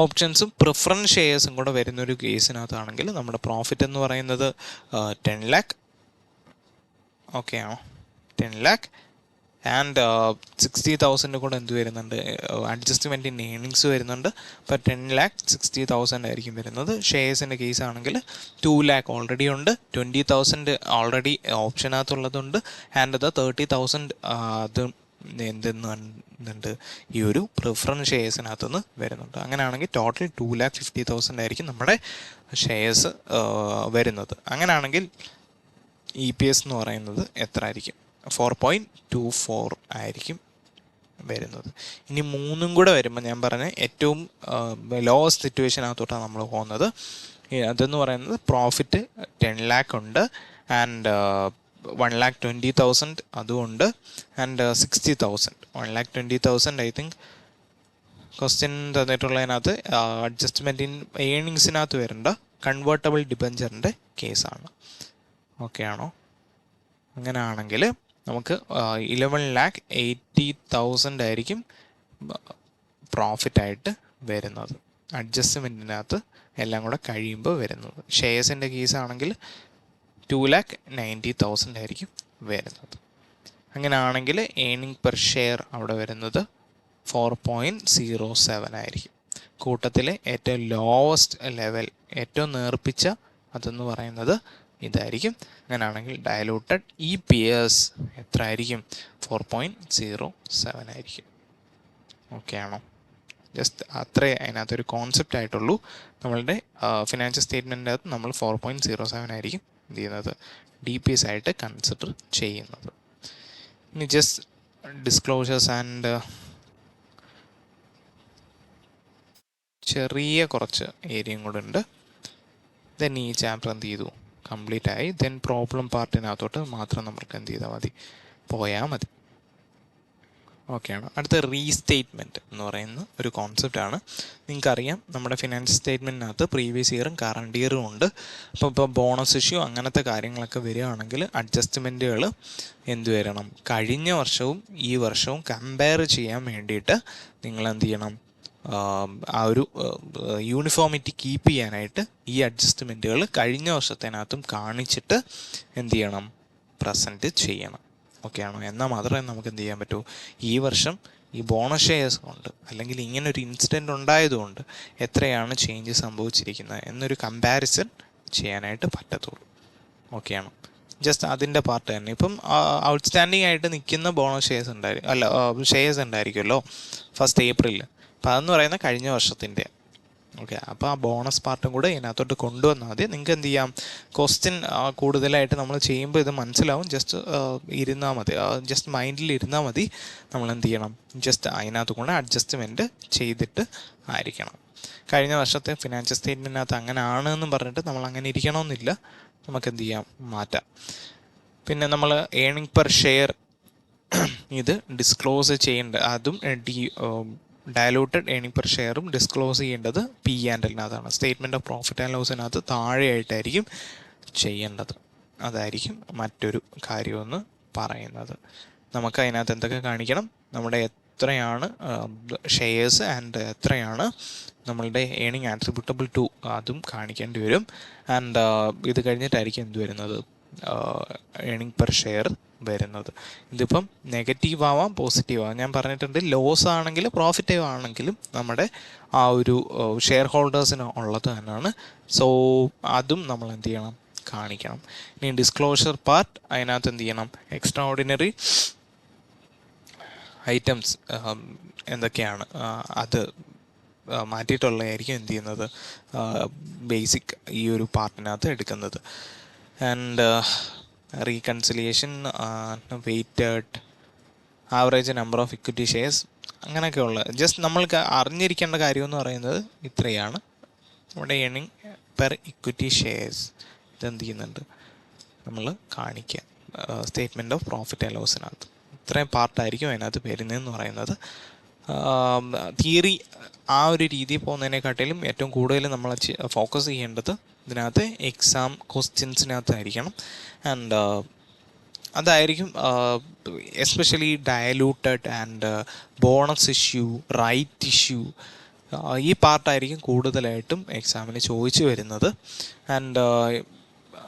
ഓപ്ഷൻസും പ്രിഫറൻസ് ഷെയർസും കൂടെ വരുന്നൊരു കേസിനകത്താണെങ്കിൽ നമ്മുടെ പ്രോഫിറ്റ് എന്ന് പറയുന്നത് 10 lakh. ഓക്കെ ആണോ? 10 lakh ആൻഡ് 60,000 കൂടെ എന്ത് വരുന്നുണ്ട്? അഡ്ജസ്റ്റ്മെൻറ്റ് ഇൻ ഏണിങ്സ് വരുന്നുണ്ട്. അപ്പോൾ 10 lakh 60,000 ആയിരിക്കും വരുന്നത്. ഷെയർസിൻ്റെ കേസ് ആണെങ്കിൽ 2 lakh ഓൾറെഡി ഉണ്ട്, 20,000 ഓൾറെഡി ഓപ്ഷനകത്തുള്ളതുണ്ട്, ആൻഡ് ദ 30,000 അത് എന്തെന്നുണ്ട് ഈ ഒരു പ്രിഫറൻസ് ഷെയർസിനകത്തുനിന്ന് വരുന്നുണ്ട്. അങ്ങനെയാണെങ്കിൽ ടോട്ടൽ 2,50,000 ആയിരിക്കും നമ്മുടെ ഷെയർസ് വരുന്നത്. അങ്ങനെയാണെങ്കിൽ EPS എന്ന് പറയുന്നത് എത്ര ആയിരിക്കും? 4.24 ആയിരിക്കും വരുന്നത്. ഇനി 3 കൂടെ വരുമ്പോൾ ഞാൻ പറഞ്ഞ ഏറ്റവും ലോവസ്റ്റ് സിറ്റുവേഷനകത്തോട്ടാണ് നമ്മൾ പോകുന്നത്. അതെന്ന് പറയുന്നത് പ്രോഫിറ്റ് 10 lakh ഉണ്ട്, ആൻഡ് 1,20,000 അതുമുണ്ട്, ആൻഡ് 60,000. 1,20,000 ഐ തിങ്ക് ക്വസ്റ്റ്യൻ തന്നിട്ടുള്ളതിനകത്ത് അഡ്ജസ്റ്റ്മെൻറ്റ് ഇൻ ഏണിങ്സിനകത്ത് വരേണ്ട കൺവേർട്ടബിൾ ഡിബഞ്ചറിൻ്റെ കേസാണ്. ഓക്കെ ആണോ? അങ്ങനെയാണെങ്കിൽ നമുക്ക് 11,80,000 ആയിരിക്കും പ്രോഫിറ്റായിട്ട് വരുന്നത്, അഡ്ജസ്റ്റ്മെൻറ്റിനകത്ത് എല്ലാം കൂടെ കഴിയുമ്പോൾ വരുന്നത്. ഷെയർസിൻ്റെ കേസാണെങ്കിൽ 2,90,000 ആയിരിക്കും വരുന്നത്. അങ്ങനെയാണെങ്കിൽ ഏണിംഗ് പെർ ഷെയർ അവിടെ വരുന്നത് 4.07 ആയിരിക്കും. കൂട്ടത്തിലെ ഏറ്റവും ലോവസ്റ്റ് ലെവൽ, ഏറ്റവും നേർപ്പിച്ച അതെന്ന് പറയുന്നത് ഇതായിരിക്കും. അങ്ങനെയാണെങ്കിൽ ഡയലൂട്ടഡ് EPS എത്ര ആയിരിക്കും? 4.07 ആയിരിക്കും. ഓക്കെ ആണോ? ജസ്റ്റ് അത്രേ അതിനകത്തൊരു കോൺസെപ്റ്റ് ആയിട്ടുള്ളൂ. നമ്മളുടെ ഫിനാൻഷ്യൽ സ്റ്റേറ്റ്മെൻറ്റിൻ്റെ അകത്ത് നമ്മൾ 4.07 ആയിരിക്കും എന്ത് ചെയ്യുന്നത്? DPS ആയിട്ട് കൺസിഡർ ചെയ്യുന്നത്. ഇനി ജസ്റ്റ് ഡിസ്ക്ലോഷേഴ്സ് ആൻഡ് ചെറിയ കുറച്ച് ഏരിയയും കൂടെ ഉണ്ട്. ദെൻ ഈ ചാപ്റ്റർ എന്ത് ചെയ്തു? കംപ്ലീറ്റ് ആയി. ദെൻ പ്രോബ്ലം പാർട്ടിനകത്തോട്ട് മാത്രം നമുക്ക് എന്ത് ചെയ്താൽ മതി? പോയാൽ മതി. ഓക്കെയാണ്. അടുത്ത റീസ്റ്റേറ്റ്മെൻറ്റ് എന്ന് പറയുന്ന ഒരു കോൺസെപ്റ്റാണ്. നിങ്ങൾക്കറിയാം നമ്മുടെ ഫിനാൻഷ്യൽ സ്റ്റേറ്റ്മെൻറ്റിനകത്ത് പ്രീവിയസ് ഇയറും കറണ്ട് ഇയറും ഉണ്ട്. ഇപ്പോൾ ബോണസ് ഇഷ്യൂ അങ്ങനത്തെ കാര്യങ്ങളൊക്കെ വരികയാണെങ്കിൽ അഡ്ജസ്റ്റ്മെൻറ്റുകൾ എന്ത് വരണം? കഴിഞ്ഞ വർഷവും ഈ വർഷവും കമ്പയർ ചെയ്യാൻ വേണ്ടിയിട്ട് നിങ്ങൾ എന്ത് ചെയ്യണം? ആ ഒരു യൂണിഫോമിറ്റി കീപ്പ് ചെയ്യാനായിട്ട് ഈ അഡ്ജസ്റ്റ്മെൻറ്റുകൾ കഴിഞ്ഞ വർഷത്തിനകത്തും കാണിച്ചിട്ട് എന്ത് ചെയ്യണം? പ്രസൻറ്റ് ചെയ്യണം. ഓക്കെ ആണോ? എന്നാൽ മാത്രമേ നമുക്ക് എന്ത് ചെയ്യാൻ പറ്റൂ? ഈ വർഷം ഈ ബോണസ് ഷെയർസ് കൊണ്ട് അല്ലെങ്കിൽ ഇങ്ങനൊരു ഇൻസിഡൻറ്റ് ഉണ്ടായതുകൊണ്ട് എത്രയാണ് ചേഞ്ച് സംഭവിച്ചിരിക്കുന്നത് എന്നൊരു കമ്പാരിസൺ ചെയ്യാനായിട്ട് പറ്റത്തുള്ളൂ. ഓക്കെ ആണോ? ജസ്റ്റ് അതിൻ്റെ പാർട്ട് തന്നെ. ഇപ്പം ഔട്ട്സ്റ്റാൻഡിങ് ആയിട്ട് നിൽക്കുന്ന ബോണസ് ഷെയർസ് ഉണ്ടായിരിക്കുമല്ലോ ഫസ്റ്റ് ഏപ്രിലിൽ. അപ്പോൾ അതെന്ന് പറയുന്നത് കഴിഞ്ഞ വർഷത്തിൻ്റെ. ഓക്കെ, അപ്പോൾ ആ ബോണസ് പാർട്ടും കൂടെ ഇതിനകത്തോട്ട് കൊണ്ടുവന്നാൽ മതി. നിങ്ങൾക്ക് എന്ത് ചെയ്യാം? ക്വസ്റ്റ്യൻ കൂടുതലായിട്ട് നമ്മൾ ചെയ്യുമ്പോൾ ഇത് മനസ്സിലാവും. ജസ്റ്റ് ഇരുന്നാൽ മതി, ജസ്റ്റ് മൈൻഡിൽ ഇരുന്നാൽ മതി. നമ്മൾ എന്ത് ചെയ്യണം? ജസ്റ്റ് അതിനകത്ത് കൊണ്ട് അഡ്ജസ്റ്റ്മെൻറ്റ് ചെയ്തിട്ട് ആയിരിക്കണം. കഴിഞ്ഞ വർഷത്തെ ഫിനാൻഷ്യൽ സ്റ്റേറ്റ്മെൻറ്റിനകത്ത് അങ്ങനെ ആണെന്ന് പറഞ്ഞിട്ട് നമ്മൾ അങ്ങനെ ഇരിക്കണമെന്നില്ല. നമുക്ക് എന്ത് ചെയ്യാം? മാറ്റാം. പിന്നെ നമ്മൾ ഏണിംഗ് പെർ ഷെയർ ഇത് ഡിസ്ക്ലോസ് ചെയ്യേണ്ട, അതും ഡയലൂട്ടഡ് ഏണിംഗ് പെർ ഷെയറും ഡിസ്ക്ലോസ് ചെയ്യേണ്ടത് P&Lനകത്താണ്. സ്റ്റേറ്റ്മെൻറ്റ് ഓഫ് പ്രോഫിറ്റ് ആൻഡ് ലോസിനകത്ത് താഴെയായിട്ടായിരിക്കും ചെയ്യേണ്ടത്. അതായിരിക്കും മറ്റൊരു കാര്യമെന്ന് പറയുന്നത്. നമുക്ക് അതിനകത്ത് എന്തൊക്കെ കാണിക്കണം, നമ്മുടെ എത്രയാണ് ഷെയർസ് ആൻഡ് എത്രയാണ് നമ്മളുടെ ഏണിംഗ് ആട്രിബ്യൂട്ടബിൾ ടു അതും കാണിക്കേണ്ടി വരും. ആൻഡ് ഇത് കഴിഞ്ഞിട്ടായിരിക്കും എന്ത് വരുന്നത്, ഏണിംഗ് പെർ ഷെയർ വരുന്നത്. ഇതിപ്പം നെഗറ്റീവ് ആവാം പോസിറ്റീവ് ആവാം. ഞാൻ പറഞ്ഞിട്ടുണ്ട് ലോസ് ആണെങ്കിലും പ്രോഫിറ്റീവ് ആണെങ്കിലും നമ്മുടെ ആ ഒരു ഷെയർ ഹോൾഡേഴ്സിന് ഉള്ളത് തന്നെയാണ്. സോ അതും നമ്മൾ എന്ത് ചെയ്യണം, കാണിക്കണം. ഇനി ഡിസ്ക്ലോഷർ പാർട്ട്, അതിനകത്ത് എന്ത് ചെയ്യണം, എക്സ്ട്രാ ഓർഡിനറി ഐറ്റംസ് എന്തൊക്കെയാണ് അത് മാറ്റിയിട്ടുള്ളതായിരിക്കും എന്ത് ചെയ്യുന്നത്, ബേസിക് ഈ ഒരു പാർട്ടിനകത്ത് എടുക്കുന്നത്. And reconciliation, weighted average number of equity shares, അങ്ങനെയൊക്കെയുള്ള ജസ്റ്റ് നമ്മൾക്ക് അറിഞ്ഞിരിക്കേണ്ട കാര്യമെന്ന് പറയുന്നത് ഇത്രയാണ്. നമ്മുടെ ഏണിംഗ് പെർ ഇക്വിറ്റി ഷെയർസ് ഇതെന്ത് ചെയ്യുന്നുണ്ട്, നമ്മൾ കാണിക്കുക സ്റ്റേറ്റ്മെൻറ്റ് ഓഫ് പ്രോഫിറ്റ് ആൻഡ് ലോസിനകത്ത്. ഇത്രയും പാർട്ടായിരിക്കും അതിനകത്ത് വരുന്നതെന്ന് പറയുന്നത്. തിയറി ആ ഒരു രീതിയിൽ പോകുന്നതിനെക്കാട്ടിലും ഏറ്റവും കൂടുതൽ നമ്മൾ ഫോക്കസ് ചെയ്യേണ്ടത് ഇതിനകത്ത് എക്സാം ക്വസ്റ്റ്യൻസിനകത്തായിരിക്കണം. ആൻഡ് അതായിരിക്കും especially diluted and bonus issue, right issue, ഈ പാർട്ടായിരിക്കും കൂടുതലായിട്ടും എക്സാമിന് ചോദിച്ചു വരുന്നത്. ആൻഡ്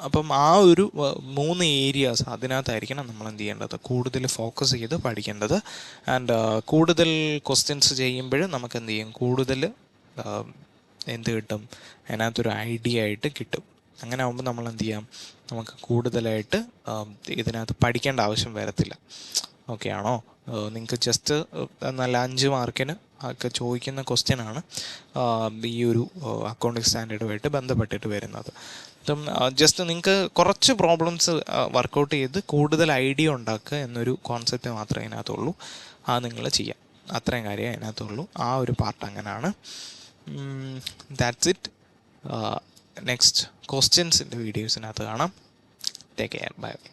അപ്പം ആ ഒരു 3 ഏരിയാസ് അതിനകത്തായിരിക്കണം നമ്മൾ എന്ത് ചെയ്യേണ്ടത്, കൂടുതൽ ഫോക്കസ് ചെയ്ത് പഠിക്കേണ്ടത്. ആൻഡ് കൂടുതൽ ക്വസ്റ്റ്യൻസ് ചെയ്യുമ്പോൾ നമുക്ക് എന്ത് ചെയ്യും, കൂടുതൽ എന്ത് കിട്ടും, അതിനകത്തൊരു ഐഡിയ ആയിട്ട് കിട്ടും. അങ്ങനെ ആകുമ്പോൾ നമ്മൾ എന്ത് ചെയ്യാം, നമുക്ക് കൂടുതലായിട്ട് ഇതിനകത്ത് പഠിക്കേണ്ട ആവശ്യം വരത്തില്ല. ഓക്കെ ആണോ? നിങ്ങൾക്ക് ജസ്റ്റ് നല്ല 5 മാർക്കിന് ഒക്കെ ചോദിക്കുന്ന ക്വസ്റ്റ്യനാണ് ഈ ഒരു അക്കൗണ്ടിങ് സ്റ്റാൻഡേർഡുമായിട്ട് ബന്ധപ്പെട്ടിട്ട് വരുന്നത്. അപ്പം ജസ്റ്റ് നിങ്ങൾക്ക് കുറച്ച് പ്രോബ്ലംസ് വർക്കൗട്ട് ചെയ്ത് കൂടുതൽ ഐഡിയ ഉണ്ടാക്കുക എന്നൊരു കോൺസെപ്റ്റ് മാത്രമേ അതിനകത്തുള്ളൂ. അത് നിങ്ങൾ ചെയ്യാം, അത്രയും കാര്യമേ അതിനകത്തുള്ളൂ. ആ ഒരു പാർട്ട് അങ്ങനെയാണ്. That's it. നെക്സ്റ്റ് ക്വസ്റ്റ്യൻസിൻ്റെ വീഡിയോസിനകത്ത് കാണാം. Take care, bye bye.